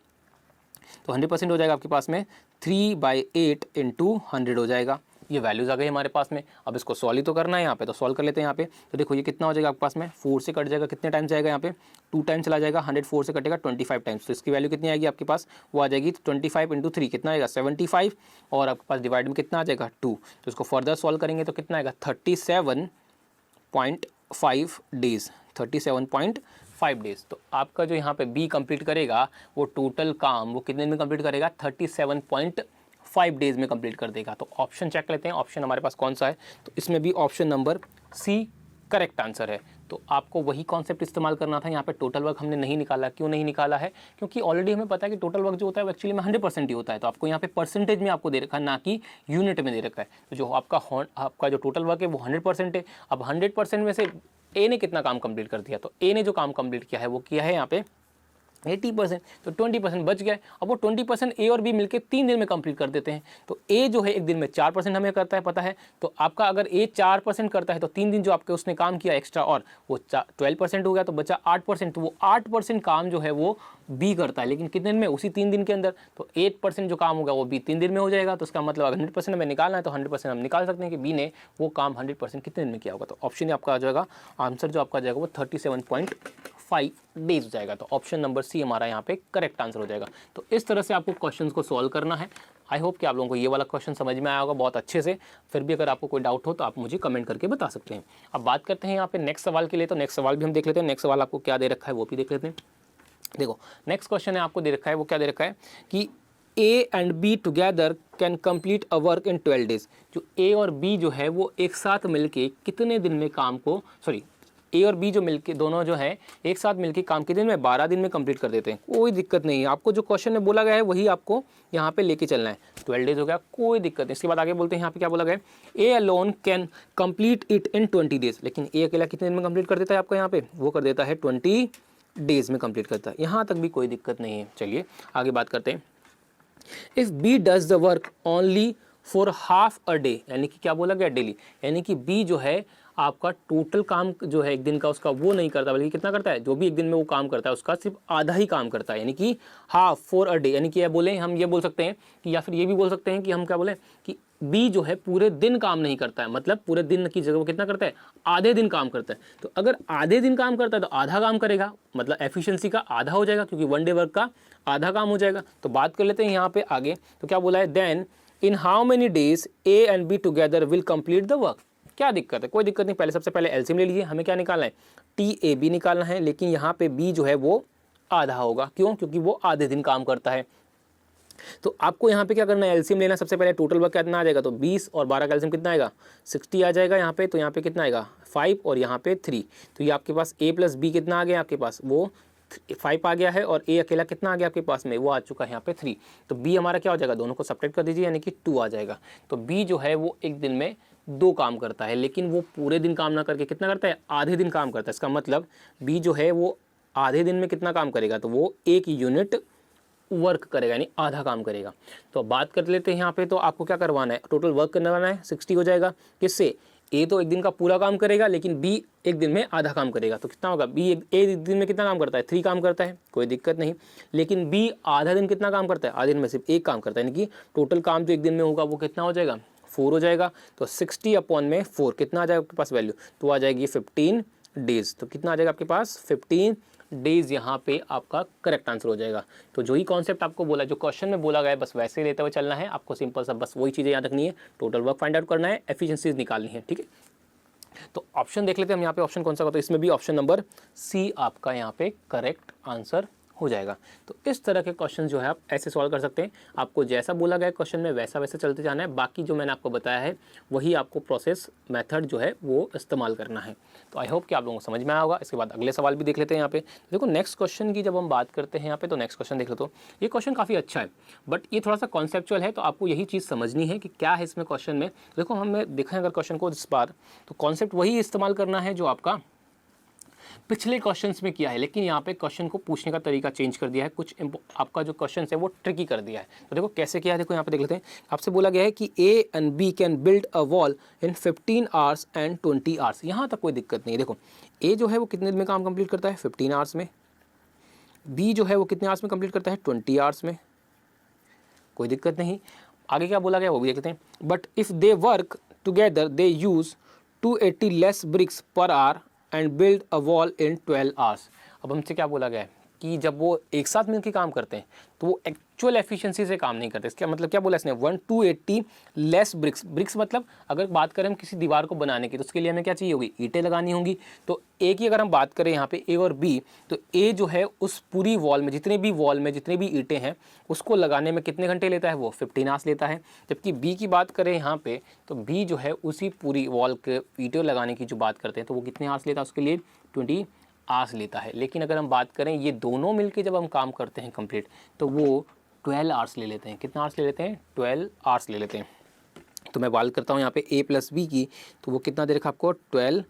तो 100% हो जाएगा आपके पास में 3/8 × 100 हो जाएगा। ये वैल्यूज़ आ गई हमारे पास में। अब इसको सॉल्व ही तो करना है यहाँ पे, तो सॉल्व कर लेते हैं यहाँ पे। तो देखो ये कितना हो जाएगा आपके पास में, 4 से कट जाएगा, कितने टाइम जाएगा यहाँ पे 2 टाइम चला जाएगा, 104 से कटेगा 25 टाइम्स। तो इसकी वैल्यू कितनी आएगी आपके पास, वो आ जाएगी 25 × 3 कितना आएगा 75, और आपके पास डिवाइड में कितना आ जाएगा 2। तो इसको फर्दर सॉल्व करेंगे तो कितना आएगा 37.5 डेज़, 37.5 डेज़। तो आपका जो यहाँ पे बी कंप्लीट करेगा वो टोटल काम वो कितने में कंप्लीट करेगा, 37.5 डेज़ में कंप्लीट कर देगा। तो ऑप्शन चेक लेते हैं, ऑप्शन हमारे पास कौन सा है, तो इसमें भी option number C correct answer है। तो आपको वही कॉन्सेप्ट इस्तेमाल करना था। यहाँ पे टोटल वर्क हमने नहीं निकाला, क्यों नहीं निकाला है, क्योंकि ऑलरेडी हमें पता है कि टोटल वर्क जो होता है वो एक्चुअली में 100% ही होता है। तो आपको यहाँ पे परसेंटेज में आपको दे रखा है, ना कि यूनिट में दे रखा है। तो जो आपका जो टोटल वर्क है वो 100% है। अब 100% में से ए ने कितना काम कंप्लीट कर दिया, तो ए ने जो काम कंप्लीट किया है वो किया है यहाँ पे 80%, तो 20% बच गए। अब वो 20% ए और बी मिलकर 3 दिन में कंप्लीट कर देते हैं। तो ए जो है एक दिन में 4% हमें करता है पता है, तो आपका अगर ए 4% करता है तो 3 दिन जो आपके उसने काम किया एक्स्ट्रा और वो 12% हो गया, तो बचा 8%। तो वो 8% काम जो है वो बी करता है, लेकिन कितने दिन में, उसी 3 दिन के अंदर। तो 8% जो काम होगा वो बी 3 दिन में हो जाएगा। तो इसका मतलब अगर 100% हमें निकालना है तो 100% हम निकाल सकते हैं कि बी ने वो काम 100% कितने दिन में किया होगा। तो ऑप्शन आपका आ जाएगा, आंसर जो आपका जाएगा वो 37.5 डेज हो जाएगा। तो ऑप्शन नंबर सी हमारा यहाँ पे करेक्ट आंसर हो जाएगा। तो इस तरह से आपको क्वेश्चंस को सॉल्व करना है। आई होप कि आप लोगों को ये वाला क्वेश्चन समझ में आया होगा बहुत अच्छे से। फिर भी अगर आपको कोई डाउट हो तो आप मुझे कमेंट करके बता सकते हैं। अब बात करते हैं यहाँ पे नेक्स्ट सवाल के लिए। तो नेक्स्ट सवाल भी हम देख लेते हैं। नेक्स्ट सवाल आपको क्या दे रखा है वो भी देख लेते हैं। देखो नेक्स्ट क्वेश्चन है आपको दे रखा है, वो क्या दे रखा है कि A and B together can complete a work in 12 days. जो ए और बी जो है वो एक साथ मिलके कितने दिन में काम को, सॉरी ए और बी जो मिलके दोनों जो है एक साथ मिलके काम कितने दिन में, 12 दिन में कंप्लीट कर देते हैं। कोई दिक्कत नहीं है, आपको जो क्वेश्चन में बोला गया है वही आपको यहाँ पे लेके चलना है। 12 डेज हो गया, कोई दिक्कत नहीं। इसके बाद आगे बोलते हैं यहाँ पे क्या बोला गया है, A alone can complete it in 20 days. लेकिन ए अकेला कितने दिन में कंप्लीट कर देता है आपका, यहाँ पे वो कर देता है 20 डेज में कंप्लीट करता है। यहाँ तक भी कोई दिक्कत नहीं है। चलिए आगे बात करते हैं। If B does the work only for half a day, यानी कि क्या बोला गया, डेली, यानी कि बी जो है आपका टोटल काम जो है एक दिन का उसका वो नहीं करता, बल्कि कितना करता है, जो भी एक दिन में वो काम करता है उसका सिर्फ आधा ही काम करता है, यानी कि हाफ फॉर अ डे। यानी कि बोले हम ये बोल सकते हैं कि, या फिर ये भी बोल सकते हैं कि हम क्या बोले कि बी जो है पूरे दिन काम नहीं करता है, मतलब पूरे दिन की जगह वो कितना करता है, आधे दिन काम करता है। तो अगर आधे दिन काम करता है तो आधा काम करेगा, मतलब एफिशिएंसी का आधा हो जाएगा, क्योंकि 1 डे वर्क का आधा काम हो जाएगा। तो बात कर लेते हैं यहाँ पे आगे। तो क्या बोला है, then in how many days A and B together will complete the work. क्या दिक्कत है, कोई दिक्कत नहीं। पहले सबसे पहले एलसीएम ले लीजिए। हमें क्या निकालना है, टी ए बी निकालना है, लेकिन यहाँ पे बी जो है वो आधा होगा। क्यों, क्योंकि वो आधे दिन काम करता है। तो आपको यहाँ पे क्या करना है, एलसीएम लेना। सबसे पहले टोटल वर्क कितना आ जाएगा, तो 20 और 12 का एलसीएम कितना आएगा, 60 आ जाएगा यहाँ पे। तो यहाँ पे कितना आएगा 5 और यहाँ पे 3। तो ये आपके पास ए प्लस बी कितना आ गया आपके पास, वो 5 आ गया है, और ए अकेला कितना आ गया आपके पास में, वो आ चुका है यहाँ पे 3। तो बी हमारा क्या हो जाएगा, दोनों को सब्ट्रैक्ट कर दीजिए, यानी कि 2 आ जाएगा। तो बी जो है वो एक दिन में 2 काम करता है, लेकिन वो पूरे दिन काम ना करके कितना करता है, आधे दिन काम करता है। इसका मतलब बी जो है वो आधे दिन में कितना काम करेगा, तो वो 1 यूनिट वर्क करेगा, यानी आधा काम करेगा। तो बात कर लेते हैं यहाँ पे। तो आपको क्या करवाना है, टोटल वर्क करवाना है, 60 हो जाएगा। किससे, ए तो एक दिन का पूरा काम करेगा, लेकिन बी एक दिन में आधा काम करेगा। तो कितना होगा, बी एक दिन में कितना काम करता है, 3 काम करता है, कोई दिक्कत नहीं। लेकिन बी आधा दिन कितना काम करता है, आधे दिन में सिर्फ 1 काम करता है, यानी कि टोटल काम जो एक दिन में होगा वो कितना हो जाएगा, 4 हो जाएगा। तो 60/4 कितना आ जाएगा आपके पास वैल्यू, तो आ जाएगी 15 डेज। तो कितना आ जाएगा आपके पास, 15 डेज यहाँ पे आपका करेक्ट आंसर हो जाएगा। तो जो ही कॉन्सेप्ट आपको बोला, जो क्वेश्चन में बोला गया है, बस वैसे ही लेते हुए चलना है आपको। सिंपल सा बस वही चीज़ें याद रखनी है, टोटल वर्क फाइंड आउट करना है, एफिशिएंसीज निकालनी है, ठीक है। तो ऑप्शन देख लेते हैं हम यहाँ पे, ऑप्शन कौन सा होता है, इसमें भी ऑप्शन नंबर सी आपका यहाँ पे करेक्ट आंसर हो जाएगा। तो इस तरह के क्वेश्चन जो है आप ऐसे सॉल्व कर सकते हैं। आपको जैसा बोला गया क्वेश्चन में वैसा वैसे चलते जाना है, बाकी जो मैंने आपको बताया है वही आपको प्रोसेस मेथड जो है वो इस्तेमाल करना है। तो आई होप कि आप लोगों को समझ में आया होगा। इसके बाद अगले सवाल भी देख लेते हैं यहाँ पे। देखो नेक्स्ट क्वेश्चन की जब हम बात करते हैं यहाँ पे, तो नेक्स्ट क्वेश्चन देख लो। तो ये क्वेश्चन काफ़ी अच्छा है, बट ये थोड़ा सा कॉन्सेप्चुअल है, तो आपको यही चीज़ समझनी है कि क्या है इसमें क्वेश्चन में। देखो हमें देखें अगर क्वेश्चन को इस बार, तो कॉन्सेप्ट वही इस्तेमाल करना है जो आपका पिछले क्वेश्चंस में किया है, लेकिन यहाँ पे क्वेश्चन को पूछने का तरीका चेंज कर दिया है, कुछ आपका जो क्वेश्चन है वो ट्रिकी कर दिया है। तो देखो कैसे किया है, देखो यहाँ पे देख लेते हैं। आपसे बोला गया है कि A and B can build a wall in 15 hours and 20 hours. यहाँ तक कोई दिक्कत नहीं है। देखो ए जो है वो कितने दिन में काम कंप्लीट करता है, 15 आवर्स में। बी जो है वो कितने आवर्स में कंप्लीट करता है, 20 आवर्स में, कोई दिक्कत नहीं। आगे क्या बोला गया वो भी देख लेते हैं। But if they work together they use 280 less bricks per hour and build a wall in 12 hours. अब हमसे क्या बोला गया है कि जब वो एक साथ मिलकर काम करते हैं तो वो एक्चुअल एफिशिएंसी से काम नहीं करते। इसका मतलब क्या बोला इसने, 280 लेस ब्रिक्स। ब्रिक्स मतलब अगर बात करें हम किसी दीवार को बनाने की, तो उसके लिए हमें क्या चाहिए होगी, ईंटें लगानी होंगी। तो ए की अगर हम बात करें यहाँ पे ए और बी, तो ए जो है उस पूरी वॉल में जितने भी ईंटें हैं उसको लगाने में कितने घंटे लेता है, वो 15 आवर्स लेता है। जबकि बी की बात करें यहाँ पे, तो बी जो है उसी पूरी वॉल के ईंटें लगाने की जो बात करते हैं तो वो कितने आवर्स लेता है, उसके लिए 20 आवर्स लेता है। लेकिन अगर हम बात करें ये दोनों मिलके जब हम काम करते हैं कंप्लीट, तो वो 12 आवर्स ले लेते हैं। कितना आवर्स ले लेते हैं, 12 आवर्स ले लेते हैं। तो मैं बात करता हूँ यहाँ पे ए प्लस बी की, तो वो कितना दे रखा आपको, 12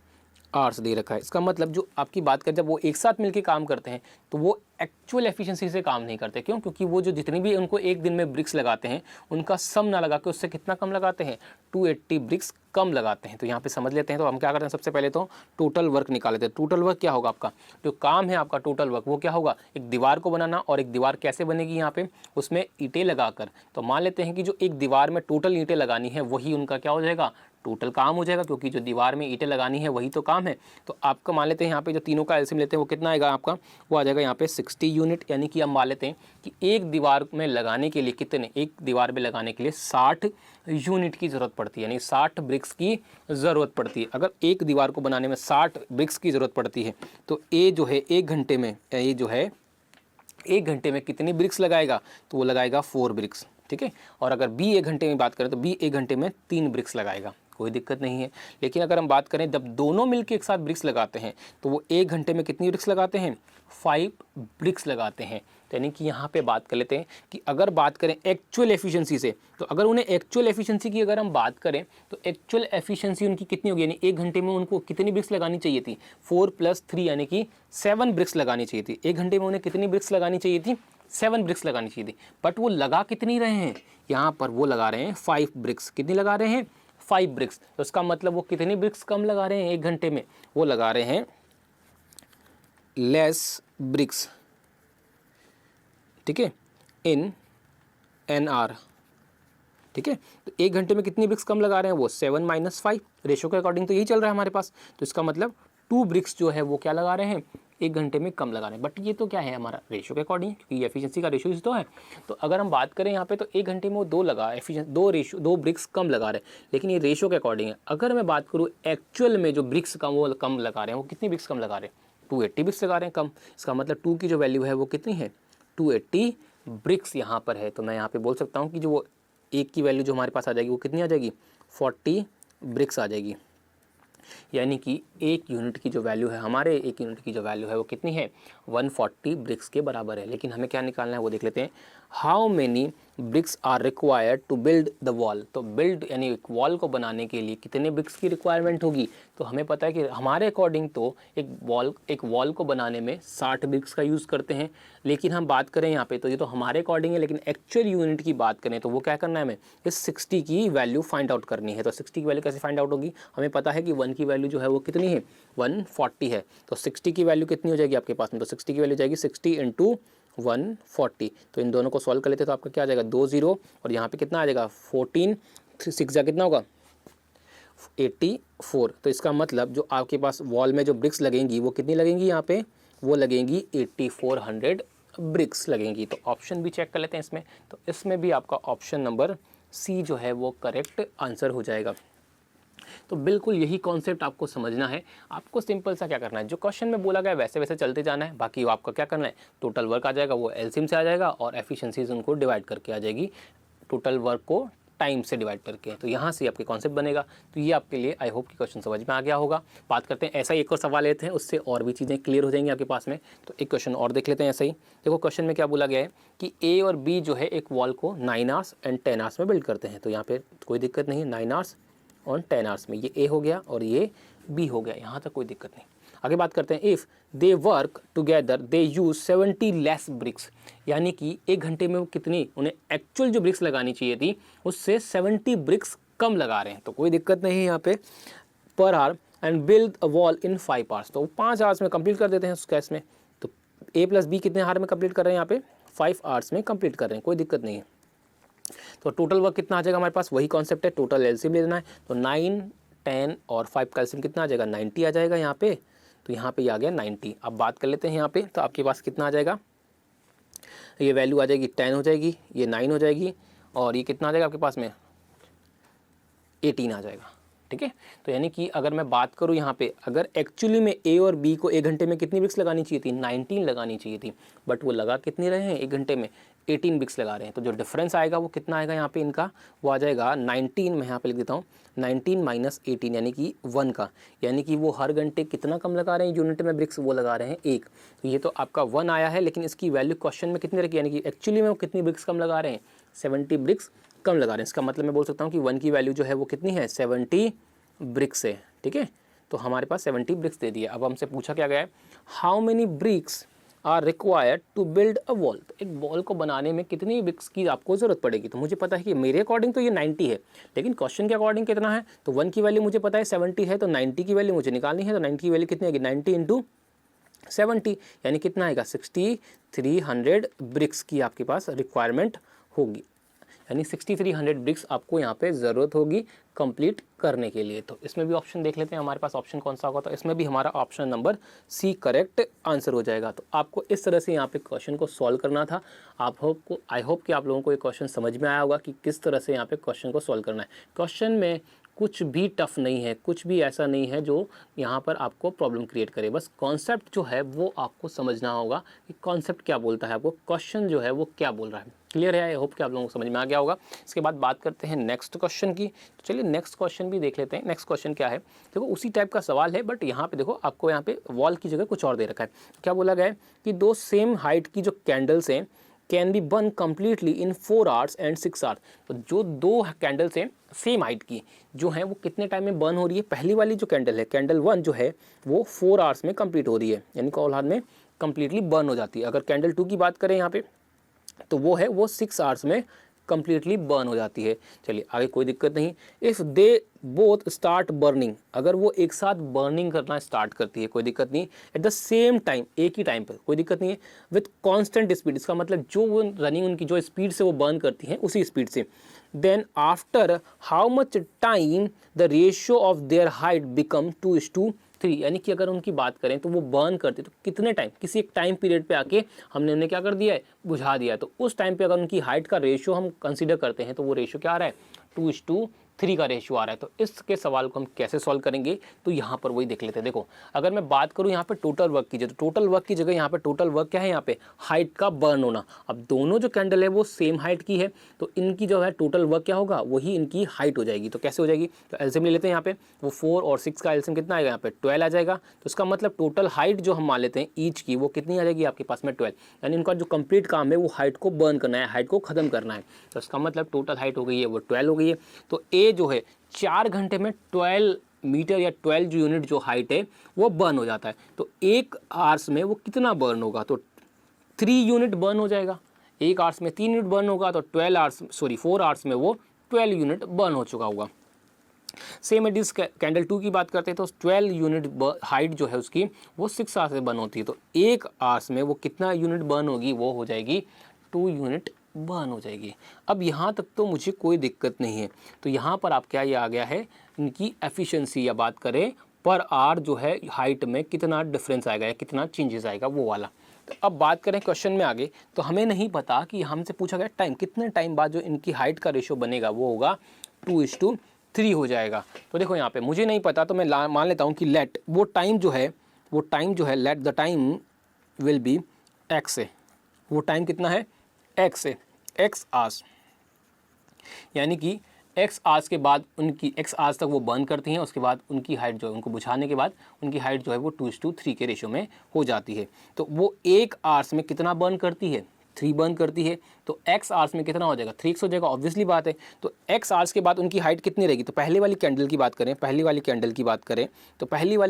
आवर्स दे रखा है। इसका मतलब जो आपकी बात करें, जब वो एक साथ मिलकर काम करते हैं तो वो एक्चुअल एफिशिएंसी से काम नहीं करते। क्यों? क्योंकि वो जो जितनी भी उनको एक दिन में ब्रिक्स लगाते हैं उनका सम ना लगा के उससे कितना कम लगाते हैं, 280 ब्रिक्स कम लगाते हैं। तो यहाँ पे समझ लेते हैं। तो हम क्या करते हैं, सबसे पहले तो टोटल वर्क निकाल लेते हैं। टोटल वर्क क्या होगा आपका, जो काम है आपका टोटल वर्क वो क्या होगा, एक दीवार को बनाना। और एक दीवार कैसे बनेगी यहाँ पे, उसमें ईंटें लगाकर। तो मान लेते हैं कि जो एक दीवार में टोटल ईंटें लगानी है वही उनका क्या हो जाएगा, टोटल काम हो जाएगा, क्योंकि जो दीवार में ईंटें लगानी है वही तो काम है। तो आपका मान लेते हैं यहाँ पे जो तीनों का एलसीएम लेते हैं वो कितना आएगा आपका, वो आ जाएगा यहाँ पे 60 यूनिट। यानी कि हम मान लेते हैं कि एक दीवार में लगाने के लिए कितने, एक दीवार में लगाने के लिए 60 यूनिट की ज़रूरत पड़ती है, यानी 60 ब्रिक्स की ज़रूरत पड़ती है। अगर एक दीवार को बनाने में 60 ब्रिक्स की ज़रूरत पड़ती है, तो ए जो है एक घंटे में, ये जो है एक घंटे में कितनी ब्रिक्स लगाएगा, तो वो लगाएगा 4 ब्रिक्स, ठीक है। और अगर बी एक घंटे में बात करें तो बी एक घंटे में 3 ब्रिक्स लगाएगा, कोई दिक्कत नहीं है। लेकिन अगर हम बात करें जब दोनों मिलकर एक साथ ब्रिक्स लगाते हैं तो वो एक घंटे में कितनी ब्रिक्स लगाते हैं, 5 ब्रिक्स लगाते हैं। तो यानी कि यहाँ पे बात कर लेते हैं कि अगर बात करें एक्चुअल एफिशिएंसी से, तो अगर उन्हें एक्चुअल एफिशिएंसी की अगर हम बात करें तो एक्चुअल एफिशिएंसी उनकी कितनी होगी, यानी एक घंटे में उनको कितनी ब्रिक्स लगानी चाहिए थी, 4 + 3 यानी कि 7 ब्रिक्स लगानी चाहिए थी। एक घंटे में उन्हें कितनी ब्रिक्स लगानी चाहिए थी, 7 ब्रिक्स लगानी चाहिए थी। बट वो लगा कितनी रहे हैं, यहाँ पर वो लगा रहे हैं 5 ब्रिक्स। कितनी लगा रहे हैं, 5 ब्रिक्स। तो इसका मतलब वो कितनी ब्रिक्स कम लगा रहे हैं एक घंटे में, वो लगा रहे हैं लेस ब्रिक्स, ठीक है, इन एन आर, ठीक है। तो एक घंटे में कितनी ब्रिक्स कम लगा रहे हैं, वो 7 - 5 रेशो के अकॉर्डिंग तो यही चल रहा है हमारे पास। तो इसका मतलब 2 ब्रिक्स जो है वो क्या लगा रहे हैं, एक घंटे में कम लगा रहे हैं। बट ये तो क्या है हमारा रेशो के अकॉर्डिंग, क्योंकि एफिशिएंसी का रेशो तो है। तो अगर हम बात करें यहाँ पे, तो एक घंटे में वो 2 लगा एफिशिएंसी, 2 ब्रिक्स कम लगा रहे हैं, लेकिन ये रेशो के अकॉर्डिंग है। अगर मैं बात करूँ एक्चुअल में जो ब्रिक्स कम वो कम लगा रहे हैं, वो कितनी ब्रिक्स कम लगा रहे हैं, 280 ब्रिक्स लगा रहे हैं कम। इसका मतलब 2 की जो वैल्यू है वो कितनी है, 280 ब्रिक्स यहाँ पर है। तो मैं यहाँ पे बोल सकता हूँ कि जो वो एक की वैल्यू जो हमारे पास आ जाएगी वो कितनी आ जाएगी, 40 ब्रिक्स आ जाएगी। यानी कि एक यूनिट की जो वैल्यू है, हमारे एक यूनिट की जो वैल्यू है वो कितनी है, 140 ब्रिक्स के बराबर है। लेकिन हमें क्या निकालना है वो देख लेते हैं। How many bricks are required to build the wall. तो बिल्ड यानी एक वॉल को बनाने के लिए कितने ब्रिक्स की रिक्वायरमेंट होगी। तो हमें पता है कि हमारे अकॉर्डिंग तो एक वॉल को बनाने में 60 ब्रिक्स का यूज़ करते हैं। लेकिन हम बात करें यहाँ पे, तो ये तो हमारे अकॉर्डिंग है, लेकिन एक्चुअल यूनिट की बात करें तो वो क्या करना है, हमें इस 60 की वैल्यू फाइंड आउट करनी है। तो 60 की वैल्यू कैसे फाइंड आउट होगी, हमें पता है कि 1 की वैल्यू जो है वो कितनी है, 140 है। तो 60 की वैल्यू कितनी हो जाएगी आपके पास में, तो 60 की वैल्यू जाएगी 60 × 140। तो इन दोनों को सॉल्व कर लेते हैं तो आपका क्या आ जाएगा, 2 0 और यहाँ पे कितना आ जाएगा 14, 6 जा कितना होगा 84। तो इसका मतलब जो आपके पास वॉल में जो ब्रिक्स लगेंगी वो कितनी लगेंगी यहाँ पे वो लगेंगी 8400 ब्रिक्स लगेंगी। तो ऑप्शन भी चेक कर लेते हैं इसमें, तो इसमें भी आपका ऑप्शन नंबर सी जो है वो करेक्ट आंसर हो जाएगा। तो बिल्कुल यही कॉन्सेप्ट आपको समझना है। आपको सिंपल सा क्या करना है, जो क्वेश्चन में बोला गया है वैसे वैसे चलते जाना है। बाकी आपका क्या करना है, टोटल वर्क आ जाएगा वो एलसीएम से आ जाएगा और एफिशिएंसीज उनको डिवाइड करके आ जाएगी टोटल वर्क को टाइम से डिवाइड करके। तो यहाँ से आपके कॉन्सेप्ट बनेगा। तो ये आपके लिए आई होप कि क्वेश्चन समझ में आ गया होगा। बात करते हैं ऐसा ही एक और सवाल लेते हैं, उससे और भी चीज़ें क्लियर हो जाएंगी आपके पास में। तो एक क्वेश्चन और देख लेते हैं ऐसा ही। देखो क्वेश्चन में क्या बोला गया है कि ए और बी जो है एक वॉल को 9 आवर्स एंड 10 आवर्स में बिल्ड करते हैं। तो यहाँ पे कोई दिक्कत नहीं, 9 आवर्स और 10 आवर्स में ये ए हो गया और ये बी हो गया, यहाँ तक कोई दिक्कत नहीं। आगे बात करते हैं, if they work together they use 70 less bricks, यानी कि एक घंटे में वो कितनी, उन्हें एक्चुअल जो ब्रिक्स लगानी चाहिए थी उससे 70 ब्रिक्स कम लगा रहे हैं। तो कोई दिक्कत नहीं है यहाँ पे, पर hour and build a wall in 5 hours, तो 5 आवर्स में कंप्लीट कर देते हैं उस केस में। तो ए प्लस बी कितने आवर में कंप्लीट कर रहे हैं, यहाँ पे 5 आवर्स में कंप्लीट कर रहे हैं, कोई दिक्कत नहीं है। तो टोटल वर्क कितना आ जाएगा हमारे पास, वही कॉन्सेप्ट है, टोटल एलसीएम ले लेना है। तो 9, 10 और 5 का एलसीएम कितना आ जाएगा, 90 आ जाएगा यहाँ पे। तो यहाँ पे ये आ गया 90। अब बात कर लेते हैं यहाँ पे, तो आपके पास कितना आ जाएगा, ये वैल्यू आ जाएगी 10 हो जाएगी, ये 9 हो जाएगी और ये कितना आ जाएगा आपके पास में 18 आ जाएगा। ठीक है, तो यानी कि अगर मैं बात करूँ यहाँ पे, अगर एक्चुअली में ए और बी को एक घंटे में कितनी ब्रिक्स लगानी चाहिए थी, 19 लगानी चाहिए थी, बट वो लगा कितनी रहे हैं एक घंटे में, 18 ब्रिक्स लगा रहे हैं। तो जो डिफरेंस आएगा वो कितना आएगा यहाँ पे इनका, वो आ जाएगा 19, मैं यहाँ पे लिख देता हूँ 19 माइनस 18 यानी कि 1 का, यानी कि वो हर घंटे कितना कम लगा रहे हैं यूनिट में ब्रिक्स, वो लगा रहे हैं 1। तो ये तो आपका 1 आया है, लेकिन इसकी वैल्यू क्वेश्चन में कितनी रखी, यानी कि एक्चुअली में वो कितनी ब्रिक्स कम लगा रहे हैं, 70 ब्रिक्स कम लगा रहे हैं। इसका मतलब मैं बोल सकता हूँ कि 1 की वैल्यू जो है वो कितनी है, 70 ब्रिक्स है। ठीक है, तो हमारे पास 70 ब्रिक्स दे दिया। अब हमसे पूछा क्या गया है, how many bricks are required to build a wall, तो एक वॉल को बनाने में कितनी ब्रिक्स की आपको ज़रूरत पड़ेगी। तो मुझे पता है कि मेरे अकॉर्डिंग तो ये 90 है, लेकिन क्वेश्चन के अकॉर्डिंग कितना है, तो 1 की वैल्यू मुझे पता है 70 है, तो 90 की वैल्यू मुझे निकालनी है। तो 90 की वैल्यू कितनी आएगी, 90 इंटू 70 यानी कितना आएगा, 6300 ब्रिक्स की आपके पास रिक्वायरमेंट होगी, यानी 6300 ब्रिक्स आपको यहाँ पे ज़रूरत होगी कंप्लीट करने के लिए। तो इसमें भी ऑप्शन देख लेते हैं हमारे पास ऑप्शन कौन सा होगा, तो इसमें भी हमारा option number C correct answer हो जाएगा। तो आपको इस तरह से यहाँ पे क्वेश्चन को सॉल्व करना था। आई होप कि आप लोगों को ये क्वेश्चन समझ में आया होगा कि किस तरह से यहाँ पे क्वेश्चन को सॉल्व करना है। क्वेश्चन में कुछ भी टफ नहीं है, कुछ भी ऐसा नहीं है जो यहाँ पर आपको प्रॉब्लम क्रिएट करे। बस कॉन्सेप्ट जो है वो आपको समझना होगा कि कॉन्सेप्ट क्या बोलता है, आपको क्वेश्चन जो है वो क्या बोल रहा है। क्लियर है, आई होप कि आप लोगों को समझ में आ गया होगा। इसके बाद बात करते हैं नेक्स्ट क्वेश्चन की। तो चलिए नेक्स्ट क्वेश्चन भी देख लेते हैं। नेक्स्ट क्वेश्चन क्या है, देखो उसी टाइप का सवाल है, बट यहाँ पे देखो आपको यहाँ पे वॉल की जगह कुछ और दे रखा है। क्या बोला गया है कि 2 सेम हाइट की जो कैंडल्स हैं can be burn completely in 4 hours and 6 hours. तो जो 2 कैंडल्स हैं सेम हाइट की जो हैं वो कितने टाइम में बर्न हो रही है, पहली वाली जो कैंडल है कैंडल 1 जो है वो 4 आवर्स में कंप्लीट हो रही है, यानी कि ऑल हार में कंप्लीटली बर्न हो जाती है। अगर कैंडल 2 की बात करें यहाँ पे तो वो है वो 6 आवर्स में कंप्लीटली बर्न हो जाती है। चलिए आगे कोई दिक्कत नहीं। If they both start burning, अगर वो एक साथ बर्निंग करना स्टार्ट करती है, कोई दिक्कत नहीं, एट द सेम टाइम, एक ही टाइम पर, कोई दिक्कत नहीं है, विथ कांस्टेंट स्पीड, इसका मतलब जो वो रनिंग उनकी जो स्पीड से वो बर्न करती हैं उसी स्पीड से, then after how much time the ratio of their height become 2:3, यानी कि अगर उनकी बात करें तो वो बर्न करते तो कितने टाइम, किसी एक टाइम पीरियड पे आके हमने उन्हें क्या कर दिया है, बुझा दिया है। तो उस टाइम पे अगर उनकी हाइट का रेशियो हम कंसीडर करते हैं तो वो रेशियो क्या आ रहा है, 2:3 का रेशियो आ रहा है। तो इसके सवाल को हम कैसे सॉल्व करेंगे, तो यहाँ पर वही देख लेते हैं। देखो अगर मैं बात करूँ यहाँ पे टोटल वर्क की, तो टोटल वर्क की जगह यहाँ पे टोटल वर्क क्या है, यहाँ पे हाइट का बर्न होना। अब दोनों जो कैंडल है वो सेम हाइट की है, तो इनकी जो है टोटल वर्क क्या होगा, वही इनकी हाइट हो जाएगी। तो कैसे हो जाएगी, तो एलसीएम ले लेते हैं यहाँ पे, वो 4 और 6 का एलसीएम कितना आएगा, यहाँ पे 12 आ जाएगा। तो इसका मतलब टोटल हाइट जो हम मान लेते हैं ईच की, वो कितनी आ जाएगी आपके पास में 12, यानी इनका जो कंप्लीट काम है वो हाइट को बर्न करना है, हाइट को खत्म करना है। तो इसका मतलब टोटल हाइट हो गई है वो 12 हो गई है। तो ए जो है 4 घंटे में 12 मीटर या 12 जो यूनिट जो हाइट है वो बर्न हो जाता है। तो 1 आवर्स में वो कितना बर्न होगा, तो 3 यूनिट बर्न हो जाएगा। 1 आवर्स में 3 यूनिट बर्न होगा, तो 4 आवर्स में वो 12 यूनिट बर्न हो चुका होगा। सेम एडिस कैंडल 2 की बात करते हैं तो 12 यूनिट हाइट जो है उसकी वो 6 आवर्स में बर्न होती है। तो 1 आवर्स में वो कितना यूनिट बर्न होगी, वो हो जाएगी 2 यूनिट बर्न हो जाएगी। अब यहाँ तक तो मुझे कोई दिक्कत नहीं है। तो यहाँ पर आप क्या, ये आ गया है इनकी एफिशिएंसी, या बात करें पर आवर जो है हाइट में कितना डिफरेंस आएगा या कितना चेंजेस आएगा वो वाला। तो अब बात करें क्वेश्चन में आगे, तो हमें नहीं पता कि हमसे पूछा गया टाइम, कितने टाइम बाद जो इनकी हाइट का रेशियो बनेगा वो होगा 2:3 हो जाएगा। तो देखो यहाँ पे मुझे नहीं पता, तो मैं मान लेता हूँ कि लेट वो टाइम जो है let the time will be x है। वो टाइम कितना है? एक्स है, एक्स आवर्स, यानी कि एक्स आवर्स के बाद उनकी एक्स आवर्स तक वो बर्न करती हैं, उसके बाद उनकी हाइट जो है, उनको बुझाने के बाद उनकी हाइट जो है वो 2:3 के रेशियो में हो जाती है। तो वो एक आवर्स में कितना बर्न करती है? 3 बर्न करती है। तो एक्स आवर्स में कितना हो जाएगा? 3x हो जाएगा, ऑब्वियसली बात है। तो एक्स आवर्स के बाद उनकी हाइट कितनी रहेगी? तो पहले वाली कैंडल की बात करें, तो पहली वाली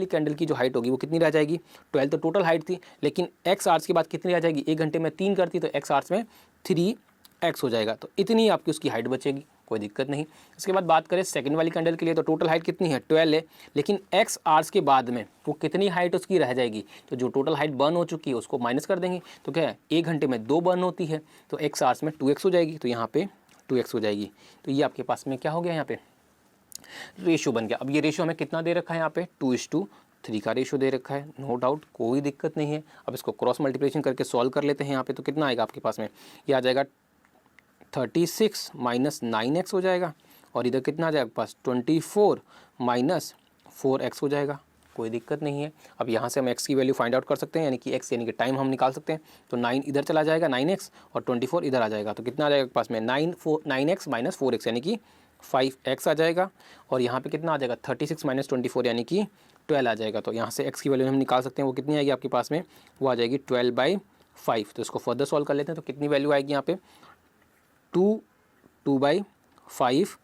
कैंडल की जो हाइट होगी वो कितनी रह जाएगी? 12 तो टोटल हाइट थी, लेकिन एक्स आवर्स के बाद कितनी रह जाएगी? 1 घंटे में 3 करती, तो एक्स आवर्स में 3x हो जाएगा। तो इतनी आपकी उसकी हाइट बचेगी, कोई दिक्कत नहीं। इसके बाद बात करें सेकंड वाली कैंडल के लिए, तो टोटल हाइट कितनी है? 12 है, लेकिन एक्स आवर्स के बाद में वो कितनी हाइट उसकी रह जाएगी? तो जो टोटल हाइट बर्न हो चुकी है उसको माइनस कर देंगे, तो क्या है 1 घंटे में 2 बर्न होती है, तो एक्स आवर्स में 2x हो जाएगी, तो यहाँ पे 2x हो जाएगी। तो ये आपके पास में क्या हो गया? यहाँ पे रेशियो बन गया। अब ये रेशियो हमें कितना दे रखा है? यहाँ पे 2:3 का रेशियो दे रखा है, नो डाउट, कोई दिक्कत नहीं है। अब इसको क्रॉस मल्टीप्लिकेशन करके सॉल्व कर लेते हैं यहाँ पे, तो कितना आएगा आपके पास में? ये आ जाएगा 36 माइनस 9x हो जाएगा, और इधर कितना आ जाएगा पास? 24 माइनस 4x हो जाएगा, कोई दिक्कत नहीं है। अब यहाँ से हम x की वैल्यू फाइंड आउट कर सकते हैं, यानी कि x यानी कि टाइम हम निकाल सकते हैं। तो 9 इधर चला जाएगा 9x, और 24 इधर आ जाएगा, तो कितना आ जाएगा पास में? 9x माइनस 4x यानी कि 5x आ जाएगा, और यहाँ पे कितना आ जाएगा? 36 माइनस 24 यानी कि 12 आ जाएगा। तो यहाँ से x की वैल्यू हम निकाल सकते हैं, वो कितनी आएगी आपके पास में? वो आ जाएगी 12/5। तो इसको फर्दर सॉल्व कर लेते हैं, तो कितनी वैल्यू आएगी यहाँ पे? 2/5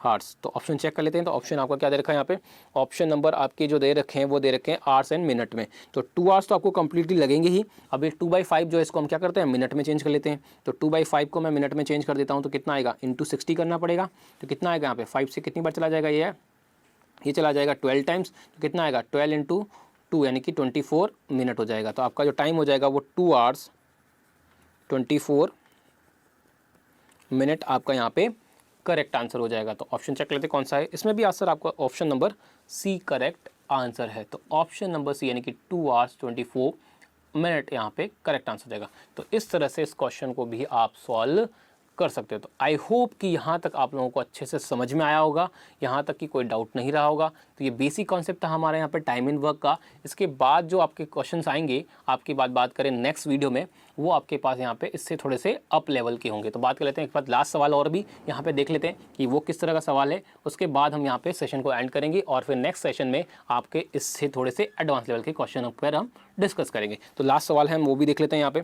हार्स। तो ऑप्शन चेक कर लेते हैं। तो ऑप्शन आपका क्या दे रखा है यहाँ पे? ऑप्शन नंबर आपके जो दे रखे हैं वो दे रखे हैं आवर्स एंड मिनट में। तो 2 आवर्स तो आपको कंप्लीटली लगेंगे ही। अब ये 2/5 जो है इसको हम क्या करते हैं? मिनट में चेंज कर लेते हैं। तो 2/5 को मैं मिनट में चेंज कर देता हूँ, तो कितना आएगा? इंटू 60 करना पड़ेगा। तो कितना आएगा यहाँ पे? 5 से कितनी बार चला जाएगा? ये चला जाएगा 12 टाइम्स, तो कितना आएगा? 12 इंटू 2 यानी कि 24 मिनट हो जाएगा। तो आपका जो टाइम हो जाएगा वो 2 आवर्स 24 मिनट आपका यहाँ पे करेक्ट आंसर हो जाएगा। तो ऑप्शन चेक लेते कौन सा है। इसमें भी आंसर आपका option number C correct answer है। तो ऑप्शन नंबर सी यानी कि 2 आवर्स 24 मिनट यहाँ पे करेक्ट आंसर जाएगा। तो इस तरह से इस क्वेश्चन को भी आप सॉल्व कर सकते हो। तो आई होप कि यहाँ तक आप लोगों को अच्छे से समझ में आया होगा, यहाँ तक कि कोई डाउट नहीं रहा होगा। तो ये बेसिक कॉन्सेप्ट था हमारे यहाँ पे टाइम इन वर्क का। इसके बाद जो आपके क्वेश्चंस आएंगे, आपकी बात करें नेक्स्ट वीडियो में, वो आपके पास यहाँ पे इससे थोड़े से अप लेवल के होंगे। तो बात कर लेते हैं एक बार लास्ट सवाल और भी यहाँ पे देख लेते हैं कि वो किस तरह का सवाल है। उसके बाद हम यहाँ पे सेशन को एंड करेंगे, और फिर नेक्स्ट सेशन में आपके इससे थोड़े से एडवांस लेवल के क्वेश्चन पर हम डिस्कस करेंगे। तो लास्ट सवाल है, हम वो भी देख लेते हैं यहाँ पे।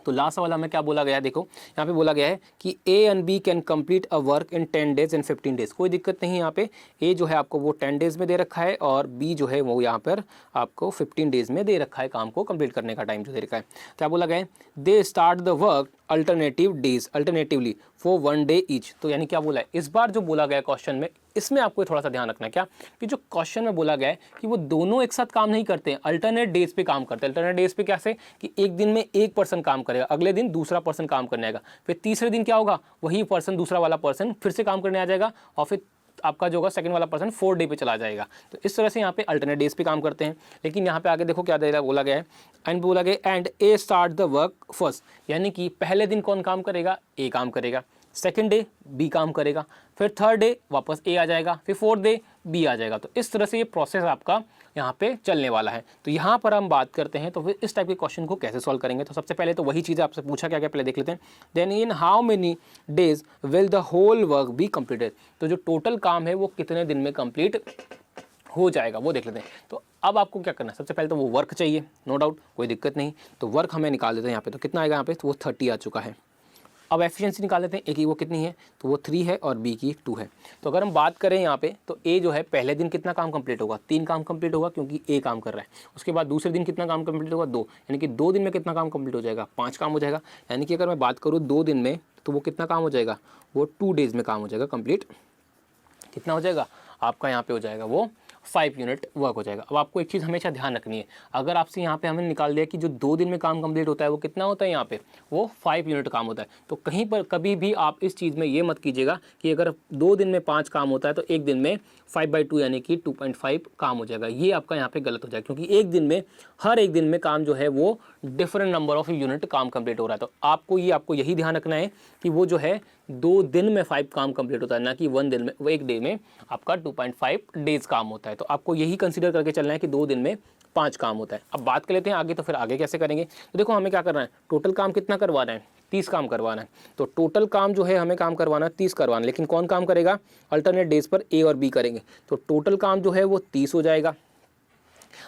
तो लास्ट सवाल हमें क्या बोला गया है? देखो यहाँ पे बोला गया है कि A and B can complete a work in 10 days and 15 days. कोई दिक्कत नहीं है यहाँ पे। ए जो है आपको वो 10 डेज में दे रखा है, और बी जो है वो यहाँ पर आपको 15 डेज में दे रखा है, काम को कंप्लीट करने का टाइम जो दे रखा है। क्या बोला गया है? They start the work alternatively for 1 day each. तो यानी क्या बोला है इस बार जो बोला गया क्वेश्चन में, इसमें आपको थोड़ा सा ध्यान रखना है क्या कि जो क्वेश्चन में बोला गया है कि वो दोनों एक साथ काम नहीं करते हैं, अल्टरनेट डेज पे काम करते हैं। अल्टरनेट डेज पे कैसे कि एक दिन में एक पर्सन काम करेगा, अगले दिन दूसरा पर्सन काम करने आएगा, फिर तीसरे दिन क्या होगा, वही पर्सन दूसरा वाला पर्सन फिर से काम करने आ जाएगा, और फिर आपका जो होगा सेकंड वाला पर्सन 4 डे पे चला जाएगा। तो इस तरह से यहाँ पे अल्टरनेट डेज पे काम करते हैं। लेकिन यहाँ पे आगे देखो क्या दे रहा बोला गया है, एंड बोला गया and A start the work first, यानी कि पहले दिन कौन काम करेगा? ए काम करेगा, सेकंड डे बी काम करेगा, फिर थर्ड डे वापस ए आ जाएगा, फिर फोर्थ डे बी आ जाएगा। तो इस तरह से ये प्रोसेस आपका यहाँ पे चलने वाला है। तो यहाँ पर हम बात करते हैं तो फिर इस टाइप के क्वेश्चन को कैसे सॉल्व करेंगे। तो सबसे पहले तो वही चीज़ आपसे पूछा क्या क्या पहले देख लेते हैं। Then in how many days will the whole work be completed. तो जो टोटल काम है वो कितने दिन में कंप्लीट हो जाएगा वो देख लेते हैं। तो अब आपको क्या करना है, सबसे पहले तो वो वर्क चाहिए, नो डाउट, कोई दिक्कत नहीं। तो वर्क हमें निकाल देते हैं यहाँ पे। तो कितना आएगा यहाँ पे? तो वो 30 आ चुका है। अब एफिशिएंसी निकाल लेते हैं, ए की वो कितनी है? तो वो 3 है, और बी की 2 है। तो अगर हम बात करें यहाँ पे, तो ए जो है पहले दिन कितना काम कंप्लीट होगा? 3 काम कंप्लीट होगा, क्योंकि ए काम कर रहा है। उसके बाद दूसरे दिन कितना काम कंप्लीट होगा? 2, यानी कि 2 दिन में कितना काम कंप्लीट हो जाएगा? 5 काम हो जाएगा। यानी कि अगर मैं बात करूँ 2 दिन में, तो वो कितना काम हो जाएगा? वो 2 डेज में काम हो जाएगा कंप्लीट। कितना हो जाएगा आपका यहाँ पे? हो जाएगा वो 5 यूनिट वर्क हो जाएगा। अब आपको एक चीज़ हमेशा ध्यान रखनी है, अगर आपसे यहाँ पे हमने निकाल दिया कि जो 2 दिन में काम कंप्लीट होता है वो कितना होता है, यहाँ पे वो 5 यूनिट काम होता है। तो कहीं पर कभी भी आप इस चीज़ में ये मत कीजिएगा कि अगर 2 दिन में 5 काम होता है तो एक दिन में 5/2 यानी कि 2.5 काम हो जाएगा। ये आपका यहाँ पे गलत हो जाएगा, क्योंकि एक दिन में हर एक दिन में काम जो है वो डिफरेंट नंबर ऑफ यूनिट काम कंप्लीट हो रहा है। तो आपको यही ध्यान रखना है कि वो जो है 2 दिन में 5 काम कंप्लीट होता है, ना कि 1 दिन में, वो एक डे में आपका 2.5 डेज काम होता है। तो आपको यही कंसीडर करके चलना है कि 2 दिन में 5 काम होता है। अब बात कर लेते हैं आगे, तो फिर आगे कैसे करेंगे। तो देखो हमें क्या करना है, टोटल काम कितना करवाना है, 30 काम करवाना है। तो टोटल काम जो है हमें काम करवाना है 30 करवाना, लेकिन कौन काम करेगा, अल्टरनेट डेज पर ए और बी करेंगे। तो टोटल काम जो है वो 30 हो जाएगा।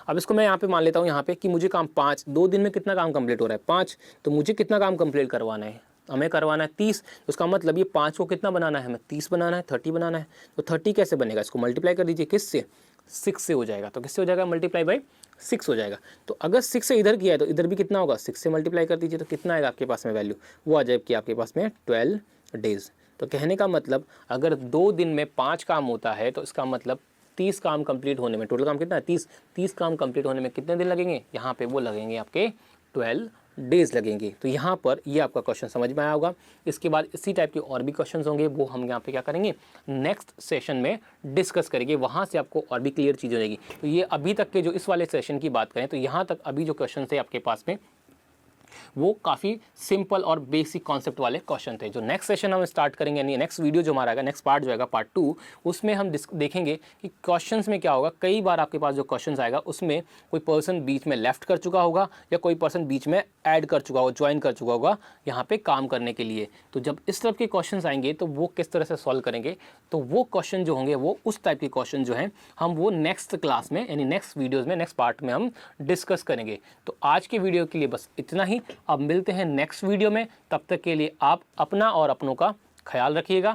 अब इसको मैं यहाँ पे मान लेता हूँ यहाँ पे कि मुझे काम 5, 2 दिन में कितना काम कंप्लीट हो रहा है 5, तो मुझे कितना काम कंप्लीट करवाना है, हमें करवाना है 30। तो उसका मतलब ये 5 को कितना बनाना है, हमें 30 बनाना है, 30 बनाना है। तो 30 कैसे बनेगा, इसको मल्टीप्लाई कर दीजिए, किससे, 6 से हो जाएगा। तो किससे हो जाएगा, मल्टीप्लाई बाई 6 हो जाएगा। तो अगर 6 से इधर किया है तो इधर भी कितना होगा, 6 से मल्टीप्लाई कर दीजिए। तो कितना आएगा आपके पास में वैल्यू, वो आ जाएगी आपके पास में 12 डेज। तो कहने का मतलब अगर 2 दिन में 5 काम होता है तो इसका मतलब 30 काम कंप्लीट होने में, टोटल काम कितना है 30 काम कंप्लीट होने में कितने दिन लगेंगे, यहाँ पे वो लगेंगे आपके 12 डेज लगेंगे। तो यहाँ पर ये आपका क्वेश्चन समझ में आया होगा। इसके बाद इसी टाइप के और भी क्वेश्चंस होंगे, वो हम यहाँ पे क्या करेंगे, नेक्स्ट सेशन में डिस्कस करेंगे, वहाँ से आपको और भी क्लियर चीज़ हो जाएगी। तो ये अभी तक के जो इस वाले सेशन की बात करें तो यहाँ तक अभी जो क्वेश्चन थे आपके पास में वो काफ़ी सिंपल और बेसिक कॉन्सेप्ट वाले क्वेश्चन थे। जो नेक्स्ट सेशन हम स्टार्ट करेंगे, यानी नेक्स्ट वीडियो जो हमारा आएगा, नेक्स्ट पार्ट जो आएगा पार्ट 2, उसमें हम देखेंगे कि क्वेश्चंस में क्या होगा। कई बार आपके पास जो क्वेश्चंस आएगा उसमें कोई पर्सन बीच में लेफ्ट कर चुका होगा या कोई पर्सन बीच में ऐड कर चुका होगा, ज्वाइन कर चुका होगा यहाँ पे काम करने के लिए। तो जब इस तरह के क्वेश्चंस आएंगे तो वो किस तरह से सॉल्व करेंगे, तो वो क्वेश्चन जो होंगे वो उस टाइप के क्वेश्चन जो हैं हम वो नेक्स्ट क्लास में, यानी नेक्स्ट वीडियोज़ में, नेक्स्ट पार्ट में हम डिस्कस करेंगे। तो आज के वीडियो के लिए बस इतना ही। अब मिलते हैं नेक्स्ट वीडियो में, तब तक के लिए आप अपना और अपनों का ख्याल रखिएगा।